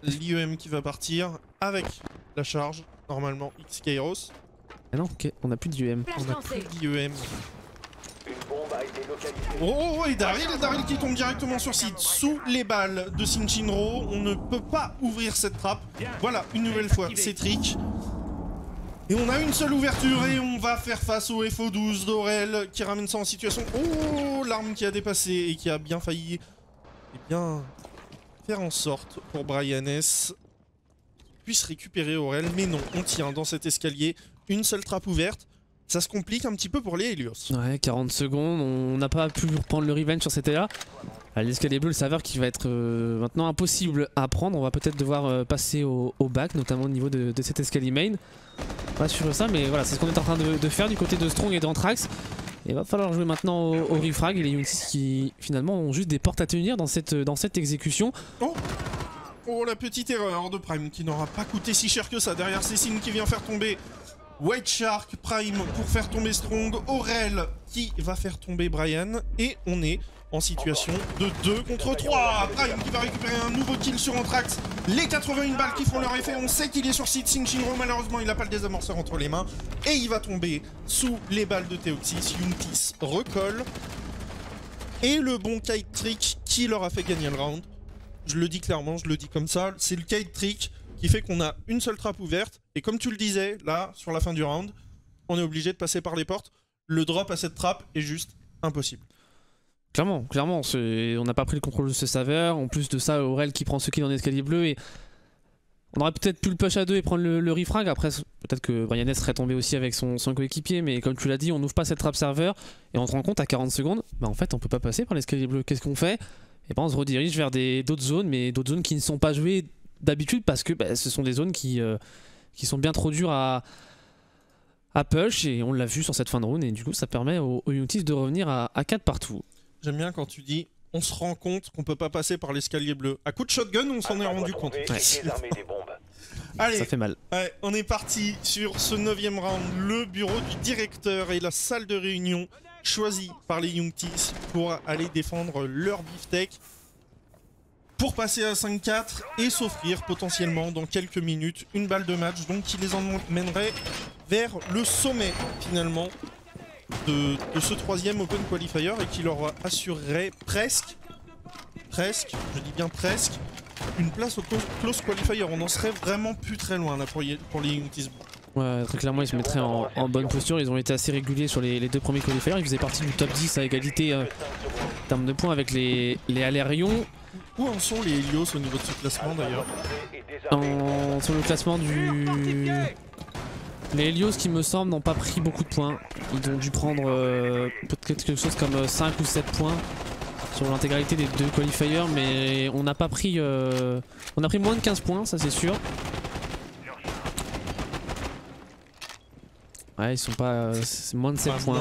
L'IEM qui va partir avec la charge, normalement X-Kairos. Ah non, ok, on n'a plus d'IEM. On n'a plus d'IEM. Oh, et Daryl qui tombe directement sur site, sous les balles de Sinchinro. On ne peut pas ouvrir cette trappe. Voilà, une nouvelle fois, c'est trick. Et on a une seule ouverture et on va faire face au FO12 d'Aurel qui ramène ça en situation. Oh, l'arme qui a dépassé et qui a bien failli faire en sorte pour Brian S puisse récupérer Aurel. Mais non, on tient dans cet escalier, une seule trappe ouverte. Ça se complique un petit peu pour les Helios. Ouais, 40 secondes, on n'a pas pu reprendre le revenge sur cet là. L'escalier bleu, le serveur qui va être maintenant impossible à prendre. On va peut-être devoir passer au back, notamment au niveau de cet escalier main. Pas sûr de ça, mais voilà, c'est ce qu'on est en train de faire du côté de Strong et d'Anthrax. Il va falloir jouer maintenant au refrag, et les Youngtis qui finalement ont juste des portes à tenir dans cette exécution. Oh, la petite erreur de Prime qui n'aura pas coûté si cher que ça. Derrière Cécine qui vient faire tomber White Shark, Prime pour faire tomber Strong, Aurel qui va faire tomber Brian, et on est en situation de 2 contre 3. Prime qui va récupérer un nouveau kill sur Anthrax. Les 81 balles qui font leur effet, on sait qu'il est sur site. Sinchinro malheureusement il n'a pas le désamorceur entre les mains et il va tomber sous les balles de Theoxys. Youngtis recolle. Et le bon kite trick qui leur a fait gagner le round. Je le dis clairement, je le dis comme ça, c'est le kite trick qui fait qu'on a une seule trappe ouverte. Et comme tu le disais, là, sur la fin du round, on est obligé de passer par les portes. Le drop à cette trappe est juste impossible. Clairement, on n'a pas pris le contrôle de ce serveur. En plus de ça, Aurel qui prend ce kill dans l'escalier bleu, et on aurait peut-être pu le push à 2 et prendre le refrag. Après, peut-être que Brian S serait tombé aussi avec son coéquipier, mais comme tu l'as dit, on n'ouvre pas cette trappe serveur et on se rend compte à 40 secondes, bah en fait on peut pas passer par l'escalier bleu. Qu'est-ce qu'on fait? Et ben on se redirige vers d'autres zones, mais d'autres zones qui ne sont pas jouées d'habitude parce que ce sont des zones qui sont bien trop dures à push, et on l'a vu sur cette fin de round, et du coup ça permet aux Youngtis de revenir à 4 partout. J'aime bien quand tu dis on se rend compte qu'on peut pas passer par l'escalier bleu. À coup de shotgun, on s'en est rendu compte. Allez, ça fait mal. Ouais, on est parti sur ce 9e round. Le bureau du directeur et la salle de réunion choisie par les Youngtis pour aller défendre leur beefsteak, pour passer à 5-4 et s'offrir potentiellement dans quelques minutes une balle de match, donc qui les emmènerait vers le sommet finalement de ce 3e Open Qualifier, et qui leur assurerait presque, je dis bien presque, une place au close qualifier. On en serait vraiment plus très loin là pour les Youngtis. Ouais, très clairement, ils se mettraient en bonne posture. Ils ont été assez réguliers sur les deux premiers qualifiers. Ils faisaient partie du top 10 à égalité en termes de points avec les Alerion. Où en sont les Helios au niveau de ce classement d'ailleurs? Sur le classement du... Les Helios, qui me semble, n'ont pas pris beaucoup de points. Ils ont dû prendre peut-être quelque chose comme 5 ou 7 points sur l'intégralité des deux qualifiers, mais on n'a pas pris... on a pris moins de 15 points, ça c'est sûr. Ouais, ils sont pas... c'est moins de 7 points.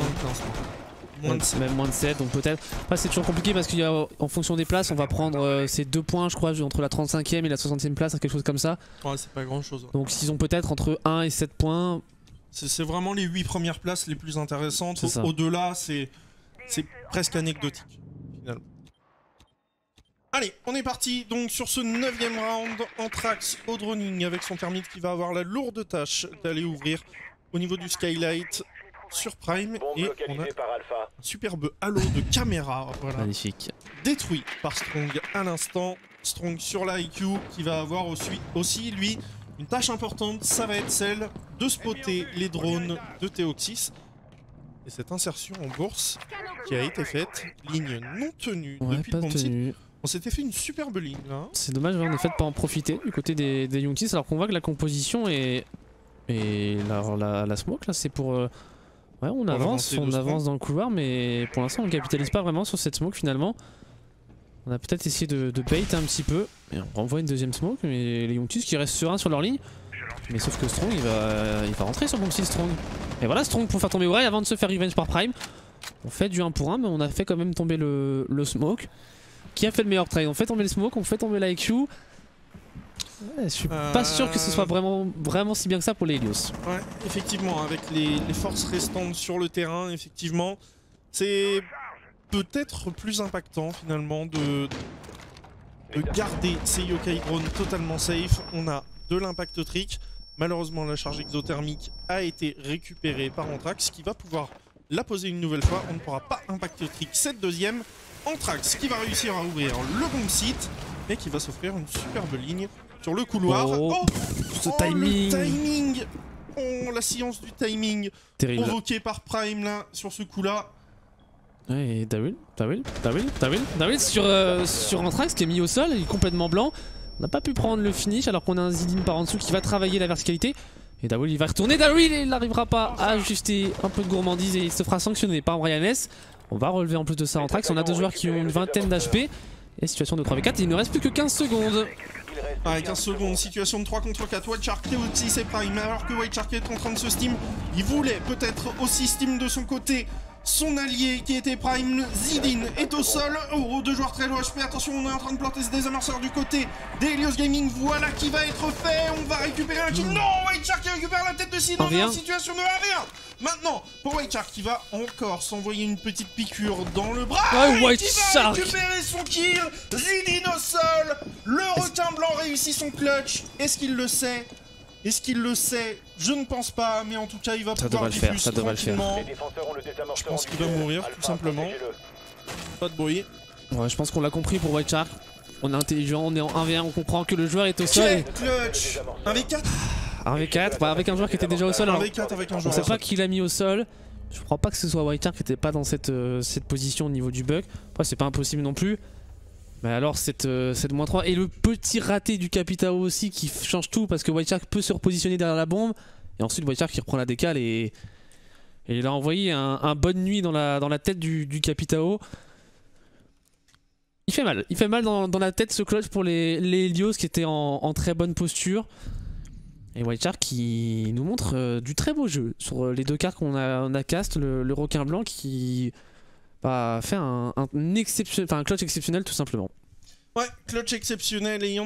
Même moins de 7, donc peut-être. Après, c'est toujours compliqué parce qu'en fonction des places, on va prendre ces 2 points, je crois, entre la 35e et la 60e place, quelque chose comme ça. Ouais, c'est pas grand chose. Ouais. Donc, s'ils ont peut-être entre 1 et 7 points. C'est vraiment les 8 premières places les plus intéressantes. Au-delà, c'est presque anecdotique, finalement. Allez, on est parti donc sur ce 9e round. Anthrax au droning avec son thermite qui va avoir la lourde tâche d'aller ouvrir au niveau du skylight sur Prime, et on a un superbe halo de caméra, voilà. Magnifique. Détruit par Strong à l'instant. Strong sur la IQ qui va avoir aussi lui une tâche importante, ça va être celle de spotter les drones de Theoxys. Et cette insertion en bourse qui a été faite, ligne non tenue depuis le site. On s'était fait une superbe ligne là. C'est dommage en effet de pas en profiter du côté des Youngtis, alors qu'on voit que la composition est... Et la smoke là, c'est pour... Ouais, on avance dans le couloir, mais pour l'instant on ne capitalise pas vraiment sur cette smoke finalement. On a peut-être essayé de bait un petit peu, et on renvoie une deuxième smoke, mais les Youngtis qui restent sereins sur leur ligne. Mais sauf que Strong il va rentrer sur bon style Strong. Et voilà Strong pour faire tomber Ouray avant de se faire revenge par Prime. On fait du 1 pour 1, mais on a fait quand même tomber le smoke. Qui a fait le meilleur trade? On fait tomber le smoke, on fait tomber la IQ. Ouais, je suis pas sûr que ce soit vraiment si bien que ça pour les Helios. Ouais, effectivement, avec les forces restantes sur le terrain, effectivement, c'est peut-être plus impactant finalement de garder ces yokai drones totalement safe. On a de l'impact trick. Malheureusement, la charge exothermique a été récupérée par Anthrax qui va pouvoir la poser une nouvelle fois. On ne pourra pas impact trick cette deuxième. Anthrax qui va réussir à ouvrir le bomb site et qui va s'offrir une superbe ligne sur le couloir. Ce timing. Le timing. La science du timing. Terrible. Provoqué par Prime là, sur ce coup-là. Ouais, et Darryl sur Anthrax qui est mis au sol, il est complètement blanc. On n'a pas pu prendre le finish alors qu'on a un Zidane par en dessous qui va travailler la verticalité. Et Darryl il va retourner. Darryl il n'arrivera pas à ajuster un peu de gourmandise et il se fera sanctionner par Brian S. On va relever en plus de ça Anthrax. On a deux joueurs qui ont une vingtaine d'HP. Et situation de 3v4, il ne reste plus que 15 secondes. Ouais, 15 secondes, situation de 3 contre 4. White Shark, Theoxys et Prime. Alors que White Shark est en train de se steam, il voulait peut-être aussi steam de son côté. Son allié qui était Prime, Zidane, est au sol. Oh, deux joueurs très low HP. Attention, on est en train de planter des amorceurs du côté des Helios Gaming. Voilà qui va être fait. On va récupérer un kill. Non, White Shark qui récupère la tête de Sid dans une situation de 1v1. Maintenant, pour White Shark qui va encore s'envoyer une petite piqûre dans le bras. Ouais, White Shark qui va récupérer son kill. Zidane au sol. Le requin blanc réussit son clutch. Est-ce qu'il le sait? Est-ce qu'il le sait? Je ne pense pas, mais en tout cas il va pouvoir le faire, ça devrait le faire. Je pense qu'il va mourir tout simplement. Pas de bruit. Ouais, je pense qu'on l'a compris pour White Shark. On est intelligent, on est en 1v1, on comprend que le joueur est au sol. Clutch. 1v4 1v4, bah avec un joueur qui était déjà au sol. 1v4 avec un joueur. On sait pas qui l'a mis au sol. Je crois pas que ce soit White Shark qui était pas dans cette position au niveau du bug. Après c'est pas impossible non plus. Mais alors cette -3 et le petit raté du Capitao aussi qui change tout parce que White Shark peut se repositionner derrière la bombe et ensuite White Shark qui reprend la décale et il a envoyé un bonne nuit dans la tête du Capitao. Il fait mal dans la tête ce clutch pour les Helios qui étaient en très bonne posture. Et White Shark qui nous montre du très beau jeu sur les deux cartes qu'on a cast, le requin blanc qui fait un clutch exceptionnel tout simplement. Ouais, clutch exceptionnel et il y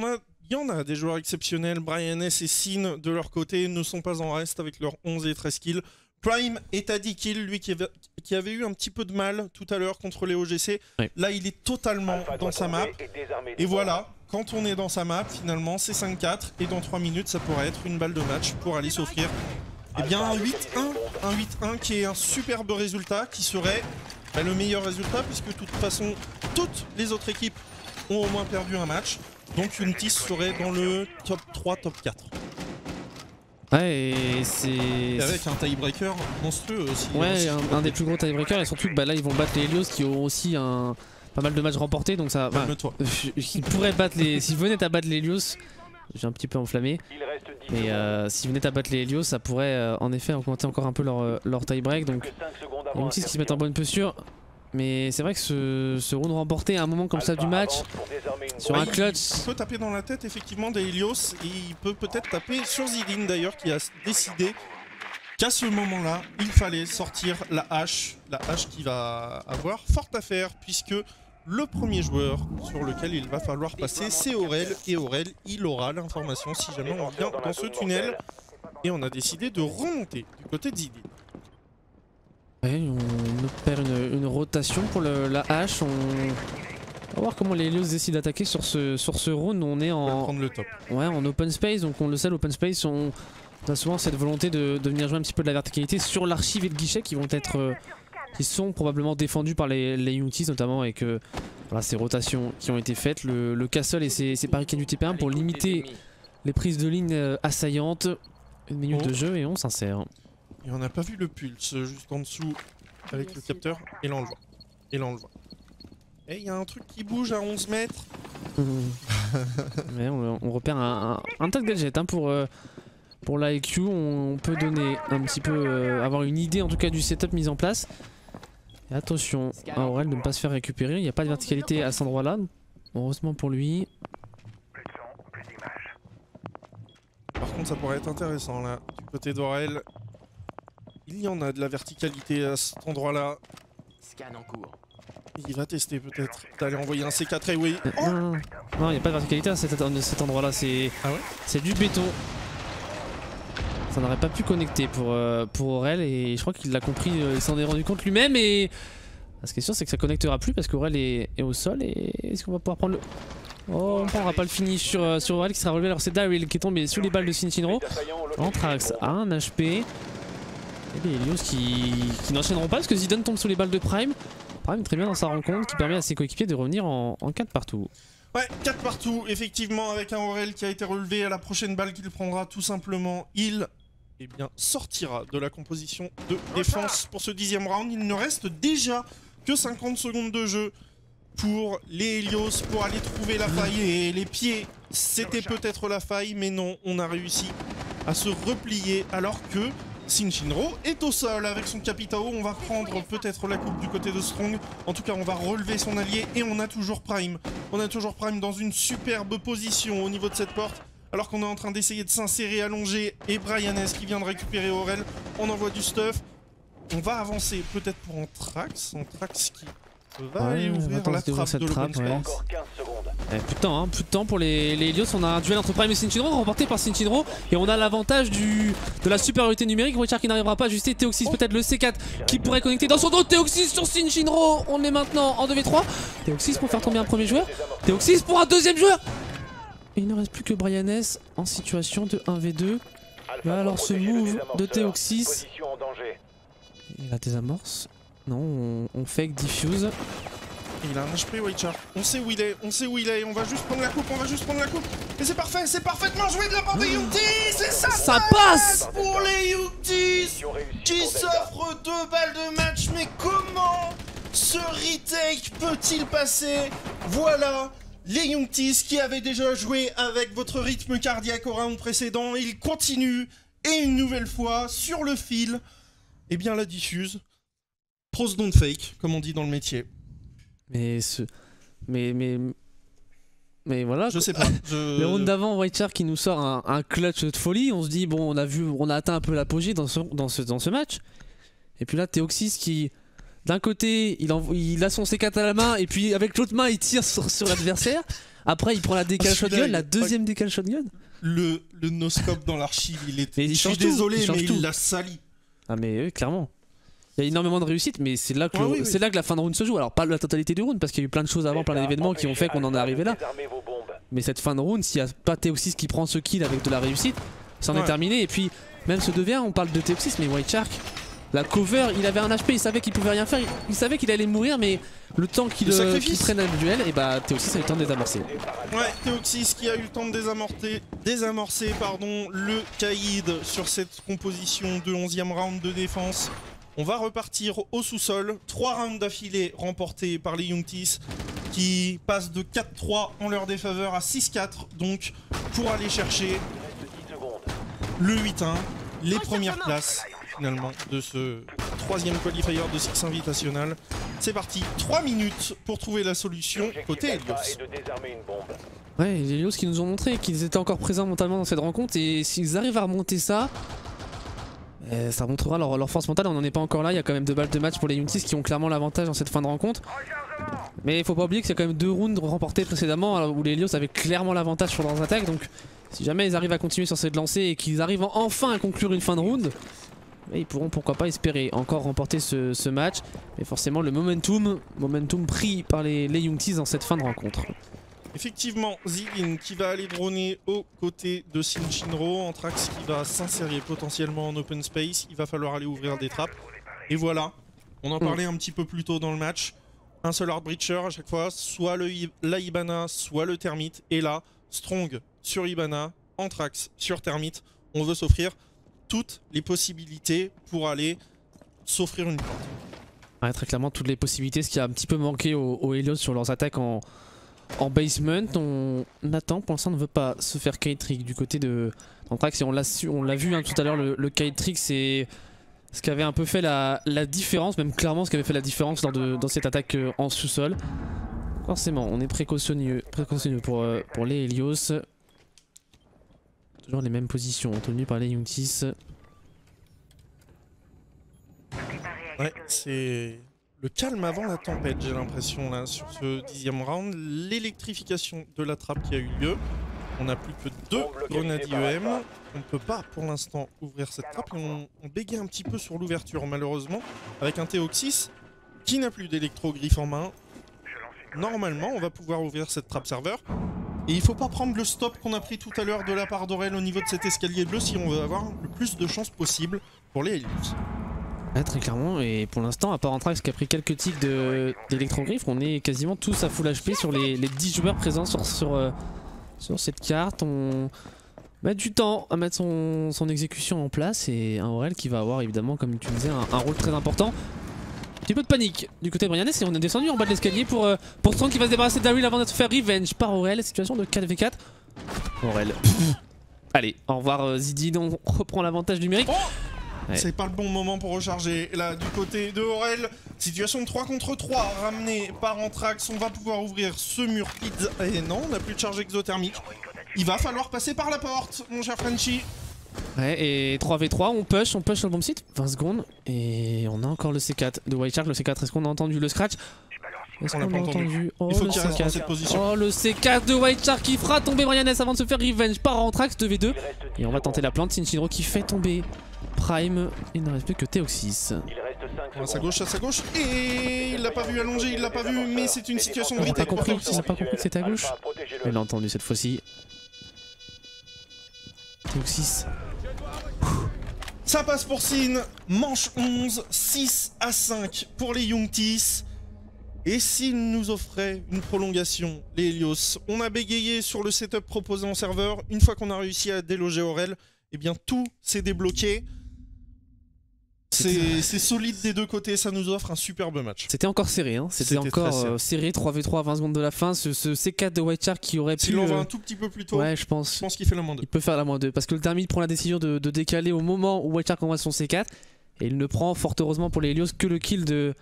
en a des joueurs exceptionnels. Brian S et Sin de leur côté ne sont pas en reste avec leurs 11 et 13 kills. Prime est à 10 kills, lui qui avait eu un petit peu de mal tout à l'heure contre les OGC. Ouais. Là il est totalement dans sa map. Et voilà, quand on est dans sa map, finalement c'est 5-4 et dans 3 minutes ça pourrait être une balle de match pour aller s'offrir un 8-1 qui est un superbe résultat qui serait le meilleur résultat puisque de toute façon toutes les autres équipes ont au moins perdu un match. Donc Unity serait dans le top 3, top 4. Ouais, et c'est... Et avec un tiebreaker monstrueux aussi. Ouais, un des plus gros tiebreakers, et surtout que bah, là ils vont battre les Helios qui ont aussi pas mal de matchs remportés, donc ça... Calme-toi. Ils pourraient battre les... S'ils venaient à battre les Helios, j'ai un petit peu enflammé, mais s'ils venaient à battre les Helios, ça pourrait en effet augmenter encore un peu leur tie-break, donc il y a Unity qui se mettent en bonne posture. Mais c'est vrai que ce round remporté à un moment comme ça du match, sur un clutch... Il peut taper dans la tête effectivement des Helios, et il peut peut-être taper sur Zidane d'ailleurs, qui a décidé qu'à ce moment-là, il fallait sortir la hache qui va avoir fort à faire, puisque le premier joueur sur lequel il va falloir passer, c'est Aurel, et Aurel, il aura l'information si jamais on vient dans ce tunnel, et on a décidé de remonter du côté de Zidane. Ouais, on opère une rotation pour la hache. On va voir comment les Helios décident d'attaquer sur ce round. On est prendre le top. Ouais, en open space, donc on le sait, l'open space, on a souvent cette volonté de venir jouer un petit peu de la verticalité sur l'archive et le guichet qui vont être, qui sont probablement défendus par les Unities notamment, et que voilà, ces rotations qui ont été faites, le castle et ses barricades du TP1 pour limiter les prises de ligne assaillantes. Une minute de jeu et on s'insère. Et on n'a pas vu le pulse juste en dessous avec le capteur, et là on le voit. Et là on le voit. Et il y a un truc qui bouge à 11 mètres. Ouais, on repère un tag gadget hein, pour la IQ. On peut donner un petit peu, avoir une idée en tout cas du setup mis en place. Et attention à Aurel de ne pas se faire récupérer. Il n'y a pas de verticalité à cet endroit là. Heureusement pour lui. Par contre ça pourrait être intéressant là, du côté d'Aurel. Il y en a de la verticalité à cet endroit-là. Scan en cours. Il va tester peut-être d'aller envoyer un C4 et oui. Oh non, il n'y a pas de verticalité à cet endroit-là. C'est du béton. Ça n'aurait pas pu connecter pour Aurel, et je crois qu'il l'a compris, il s'en est rendu compte lui-même. Et la question c'est que ça connectera plus parce qu'Aurel est au sol. Et est-ce qu'on va pouvoir prendre le... Oh, on ne prendra pas le finish sur Aurel qui sera relevé. Alors c'est Daryl qui est tombé sous les balles de Sinchinro. Anthrax a un HP. Et les Helios qui n'enchaîneront pas parce que Zidane tombe sous les balles de Prime. Prime très bien dans sa rencontre qui permet à ses coéquipiers de revenir en 4 partout. Ouais, 4 partout, effectivement, avec un Aurel qui a été relevé. À la prochaine balle qu'il prendra, tout simplement, il sortira de la composition de défense pour ce 10e round. Il ne reste déjà que 50 secondes de jeu pour les Helios pour aller trouver la faille. Et les pieds, c'était peut-être la faille, mais non, on a réussi à se replier alors que Sinchinro est au sol avec son Capitao. On va prendre peut-être la coupe du côté de Strong. En tout cas, on va relever son allié et on a toujours Prime. On a toujours Prime dans une superbe position au niveau de cette porte. Alors qu'on est en train d'essayer de s'insérer, allonger. Et Brianès qui vient de récupérer Aurel. On envoie du stuff. On va avancer peut-être pour Anthrax. Anthrax qui va aller ouvrir la trappe de l'open space. Encore 15 secondes. Plus de temps pour les Helios. On a un duel entre Prime et Sinchinro remporté par Sinchinro. Et on a l'avantage de la supériorité numérique. Witcher qui n'arrivera pas à ajuster. Théoxys peut-être le C4 qui pourrait connecter dans son dos. Théoxys sur Sinchinro. On est maintenant en 2v3. Théoxys pour faire tomber un premier joueur. Théoxys pour un deuxième joueur. Et il ne reste plus que Brianès en situation de 1v2. Là alors ce move de Théoxys. Il a des amorces. Non, on fake diffuse. Il a un HP Witcher. On sait où il est, on va juste prendre la coupe, Et c'est parfaitement joué de la part des Unities. Et ça passe pour les Unities qui s'offrent 2 balles de match. Mais comment ce retake peut-il passer? Voilà, les Unities qui avaient déjà joué avec votre rythme cardiaque au round précédent, ils continuent. Et une nouvelle fois, sur le fil, eh bien la diffuse. Pros don't fake, comme on dit dans le métier. Mais voilà. Je sais pas. Le round d'avant, Witcher qui nous sort un clutch de folie. On se dit bon, on a atteint un peu l'apogée dans ce match. Et puis là, Théoxys qui, d'un côté, il a son C4 à la main et puis avec l'autre main, il tire sur l'adversaire. Après, il prend la décale shotgun, la deuxième décale shotgun. Le no-scope dans l'archive, je suis tout, désolé, mais il l'a sali. Ah mais clairement. Il y a énormément de réussite, mais c'est là que c'est là que la fin de round se joue. Alors pas la totalité du round parce qu'il y a eu plein de choses avant, plein d'événements qui ont fait qu'on en est arrivé là. Mais cette fin de round, s'il n'y a pas Théoxys qui prend ce kill avec de la réussite, c'en est terminé. Et puis même ce 2v1, on parle de Théoxys, mais White Shark, la cover, il avait un HP, il savait qu'il pouvait rien faire, il savait qu'il allait mourir, mais le temps qu'il prenne un duel, et bah Théoxys a eu le temps de désamorcer. Ouais, Théoxys qui a eu le temps de désamorcer le Kaïd sur cette composition de 11e round de défense. On va repartir au sous-sol. 3 rounds d'affilée remportés par les Youngtis qui passent de 4-3 en leur défaveur à 6-4. Donc pour aller chercher le 8-1, les premières places finalement de ce 3e qualifier de Six Invitational. C'est parti, 3 minutes pour trouver la solution côté Helios. Ouais, les Helios qui nous ont montré qu'ils étaient encore présents mentalement dans cette rencontre et s'ils arrivent à remonter ça, ça montrera leur force mentale. On n'en est pas encore là, il y a quand même 2 balles de match pour les Youngtis qui ont clairement l'avantage dans cette fin de rencontre. Mais il faut pas oublier que c'est quand même 2 rounds remportés précédemment où les Helios avaient clairement l'avantage sur leurs attaques. Donc si jamais ils arrivent à continuer sur cette lancée et qu'ils arrivent enfin à conclure une fin de round, ils pourront pourquoi pas espérer encore remporter ce match. Mais forcément le momentum pris par les Youngtis dans cette fin de rencontre. Effectivement, Zilin qui va aller droner aux côtés de Shinro, Anthrax qui va s'insérer potentiellement en open space, il va falloir aller ouvrir des trappes. Et voilà, on en parlait un petit peu plus tôt dans le match, un seul Hard Breacher à chaque fois, soit la Hibana, soit le Termite. Et là, Strong sur Hibana, Anthrax sur Termite, on veut s'offrir toutes les possibilités pour aller s'offrir une porte. Ouais, très clairement toutes les possibilités, ce qui a un petit peu manqué aux Helios sur leurs attaques en basement. On attend, pour l'instant on ne veut pas se faire kite-trick du côté de Anthrax et on l'a vu tout à l'heure, le kite-trick c'est ce qui avait un peu fait la différence, même clairement ce qui avait fait la différence dans cette attaque en sous-sol. Forcément on est précautionneux pour les Helios. Toujours les mêmes positions tenues par les Youngtis. Ouais, c'est le calme avant la tempête, j'ai l'impression là sur ce 10e round. L'électrification de la trappe qui a eu lieu. On n'a plus que 2 grenades IEM. On ne peut pas pour l'instant ouvrir cette trappe. On bégaye un petit peu sur l'ouverture malheureusement. Avec un Théoxys qui n'a plus d'électro-griffe en main. Normalement on va pouvoir ouvrir cette trappe serveur. Et il faut pas prendre le stop qu'on a pris tout à l'heure de la part d'Aurel au niveau de cet escalier bleu si on veut avoir le plus de chances possible pour les Helios. Ouais, très clairement, et pour l'instant, à part Anthrax qui a pris quelques tics d'électrogriffe, on est quasiment tous à full HP sur les 10 joueurs présents sur cette carte. On met du temps à mettre son exécution en place et un Aurel qui va avoir évidemment, comme tu disais, un rôle très important. Un petit peu de panique du côté de Bryanès et on est descendu en bas de l'escalier pour Strong qui va se débarrasser d'Aril avant d'être fait revenge par Aurel. Situation de 4v4. Aurel. Allez, au revoir Zidane, on reprend l'avantage numérique. Oh ouais. C'est pas le bon moment pour recharger. Là, du côté de Aurel, situation de 3 contre 3 ramenée par Anthrax. On va pouvoir ouvrir ce mur pizza. Et non, on n'a plus de charge exothermique. Il va falloir passer par la porte, mon cher Frenchy. Ouais, et 3v3, on push sur le bomb site. 20 secondes. Et on a encore le C4 de White Shark. Le C4, est-ce qu'on a entendu le scratch? On l'a pas entendu. Oh, il faut qu'il reste dans cette position. Oh, le C4 de White Shark qui fera tomber Bryanès avant de se faire revenge par Anthrax 2v2. Et on va tenter la plante. Shinro qui fait tomber Prime. Il ne reste plus que Théoxys. À sa gauche, et il l'a pas vu allonger, il l'a pas vu, mais c'est une situation de Il n'a pas compris que c'était à gauche. Il l'a entendu cette fois-ci. Théoxys. Ça passe pour Sin, manche 11, 6-5 pour les Youngtis. Et s'ils nous offraient une prolongation, les Helios, on a bégayé sur le setup proposé en serveur. Une fois qu'on a réussi à déloger Aurel, eh bien tout s'est débloqué. C'est solide des deux côtés, ça nous offre un superbe match. C'était encore serré, hein. C'était encore serré, 3v3 à 20 secondes de la fin. Ce C4 de White Shark qui aurait pu... S'il l'envoie un tout petit peu plus tôt, ouais, je pense qu'il fait la moins 2. Il peut faire la moins 2, parce que le Termite prend la décision de décaler au moment où White Shark envoie son C4. Et il ne prend, fort heureusement pour les Helios, que le kill de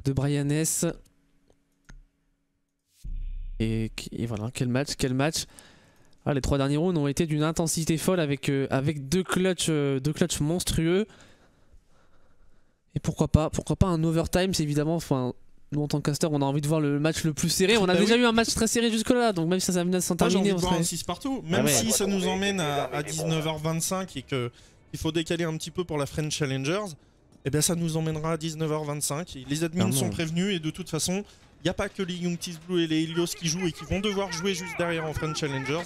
Bryanès. Et voilà, quel match. Ah, les 3 derniers rounds ont été d'une intensité folle avec 2 clutches monstrueux. Et pourquoi pas un overtime, c'est évidemment, enfin, nous en tant que caster, on a envie de voir le match le plus serré. On a déjà eu un match très serré jusque là, donc même si ça venait sans terminer, j'ai envie de voir un 6 partout. Même si ça nous emmène à 19h25 et qu'il faut décaler un petit peu pour la French Challengers, et bien ça nous emmènera à 19h25. Les admins sont prévenus et de toute façon, il n'y a pas que les Youngtis Blue et les Helios qui jouent et qui vont devoir jouer juste derrière en French Challengers.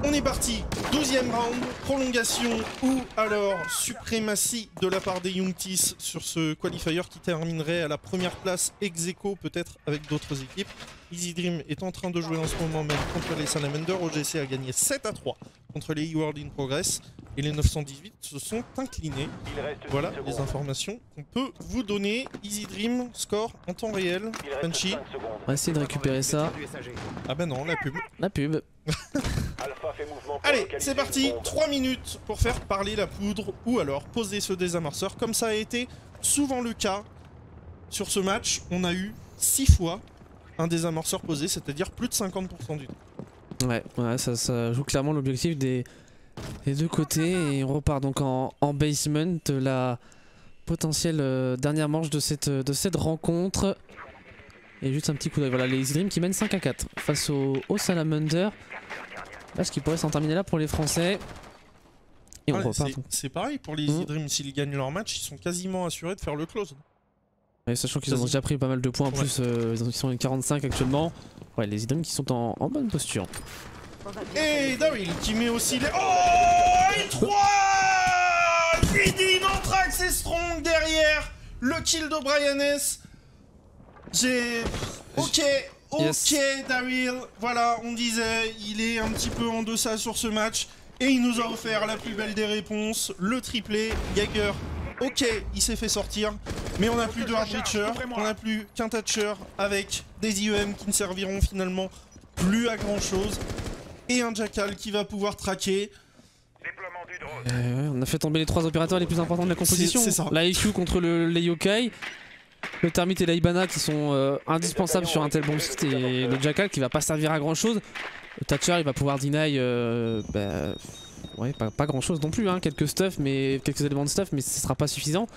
On est parti, 12e round, prolongation ou alors suprématie de la part des Youngtis sur ce qualifier qui terminerait à la première place ex aequo peut-être avec d'autres équipes. Easy Dream est en train de jouer en ce moment même contre les Salamanders. OGC a gagné 7-3 contre les E-World in Progress et les 918 se sont inclinés. Voilà les informations qu'on peut vous donner. Easy Dream, score en temps réel. Punchy. On va essayer de récupérer ça. Ah bah non, la pub. La pub. Allez, c'est parti, 3 minutes pour faire parler la poudre ou alors poser ce désamorceur. Comme ça a été souvent le cas sur ce match, on a eu 6 fois un désamorceur posé, c'est-à-dire plus de 50% du temps. Ouais, ça joue clairement l'objectif des deux côtés et on repart donc en basement, la potentielle dernière manche de cette rencontre. Et juste un petit coup d'œil, voilà les Easy Dream qui mènent 5-4 face au Salamander. Là, ce qui pourrait s'en terminer là pour les Français. Et on repart. C'est pareil pour les Easy Dream, s'ils gagnent leur match, ils sont quasiment assurés de faire le close. Et sachant qu'ils ont déjà pris pas mal de points en plus, ils sont à 45 actuellement. Ouais, les Easy Dream qui sont en bonne posture. Et Daryl qui met aussi les... Oh, et 3 Didi Nantrax et Strong derrière le kill de Brian S. Ok, yes. Daryl, voilà, on disait, il est un petit peu en deçà sur ce match. Et il nous a offert la plus belle des réponses, le triplé, Jaeger. Ok, il s'est fait sortir, mais on n'a plus de hard breacher, on n'a plus qu'un Thatcher avec des IEM qui ne serviront finalement plus à grand chose. Et un Jackal qui va pouvoir traquer. On a fait tomber les 3 opérateurs les plus importants de la composition. C'est ça. La IQ contre les Yokai, le Termite et la Ibana qui sont indispensables sur un tel bon site et le Jackal qui va pas servir à grand chose. Le Thatcher il va pouvoir deny ouais, pas grand chose non plus, hein. Quelques éléments de stuff mais ce sera pas suffisant.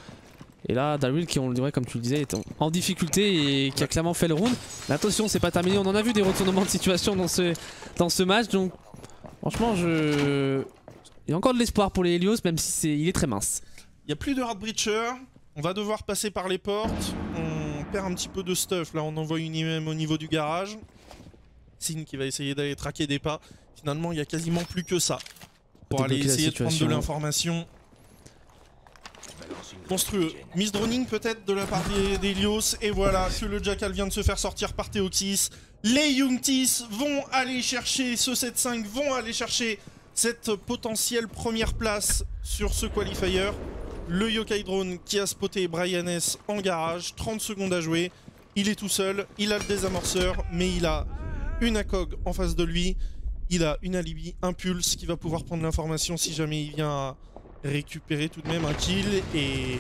Et là Daryl qui on le dirait comme tu le disais est en difficulté et qui a clairement fait le round. Mais attention c'est pas terminé, on en a vu des retournements de situation dans ce match donc franchement il y a encore de l'espoir pour les Helios même si il est très mince. Il n'y a plus de hard breacher, on va devoir passer par les portes, on perd un petit peu de stuff, là on envoie une IM au niveau du garage. Sin qui va essayer d'aller traquer des pas, finalement il n'y a quasiment plus que ça pour aller essayer de prendre de l'information. Monstrueux, miss droning peut-être de la part des Helios et voilà que le Jackal vient de se faire sortir par Theoxys. Les Youngtis vont aller chercher ce 7-5, vont aller chercher cette potentielle première place sur ce qualifier. Le Yokai Drone qui a spoté Brian S en garage, 30 secondes à jouer. Il est tout seul, il a le désamorceur, mais il a une ACOG en face de lui. Il a une alibi, un pulse qui va pouvoir prendre l'information si jamais il vient à récupérer tout de même un kill. Et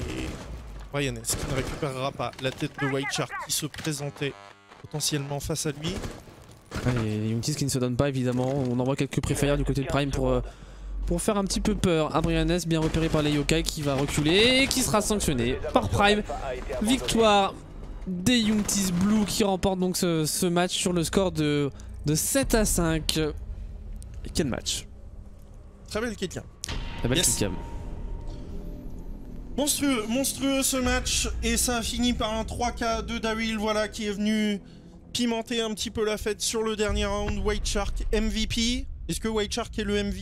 Brian S qui ne récupérera pas la tête de White Shark qui se présentait potentiellement face à lui. Les Youngtis qui ne se donnent pas évidemment, on envoie quelques préfires du côté de Prime pour faire un petit peu peur à Brian S, bien repéré par les Yokai qui va reculer et qui sera sanctionné par Prime. Victoire des Youngtis Blue qui remporte donc ce match sur le score de 7-5. Et quel match! Très belle quelqu'un. Très belle quelqu'un. Monstrueux, monstrueux ce match et ça a fini par un 3K de Daryl, voilà, qui est venu pimenter un petit peu la fête sur le dernier round. White Shark MVP. Est-ce que White Shark est le MVP?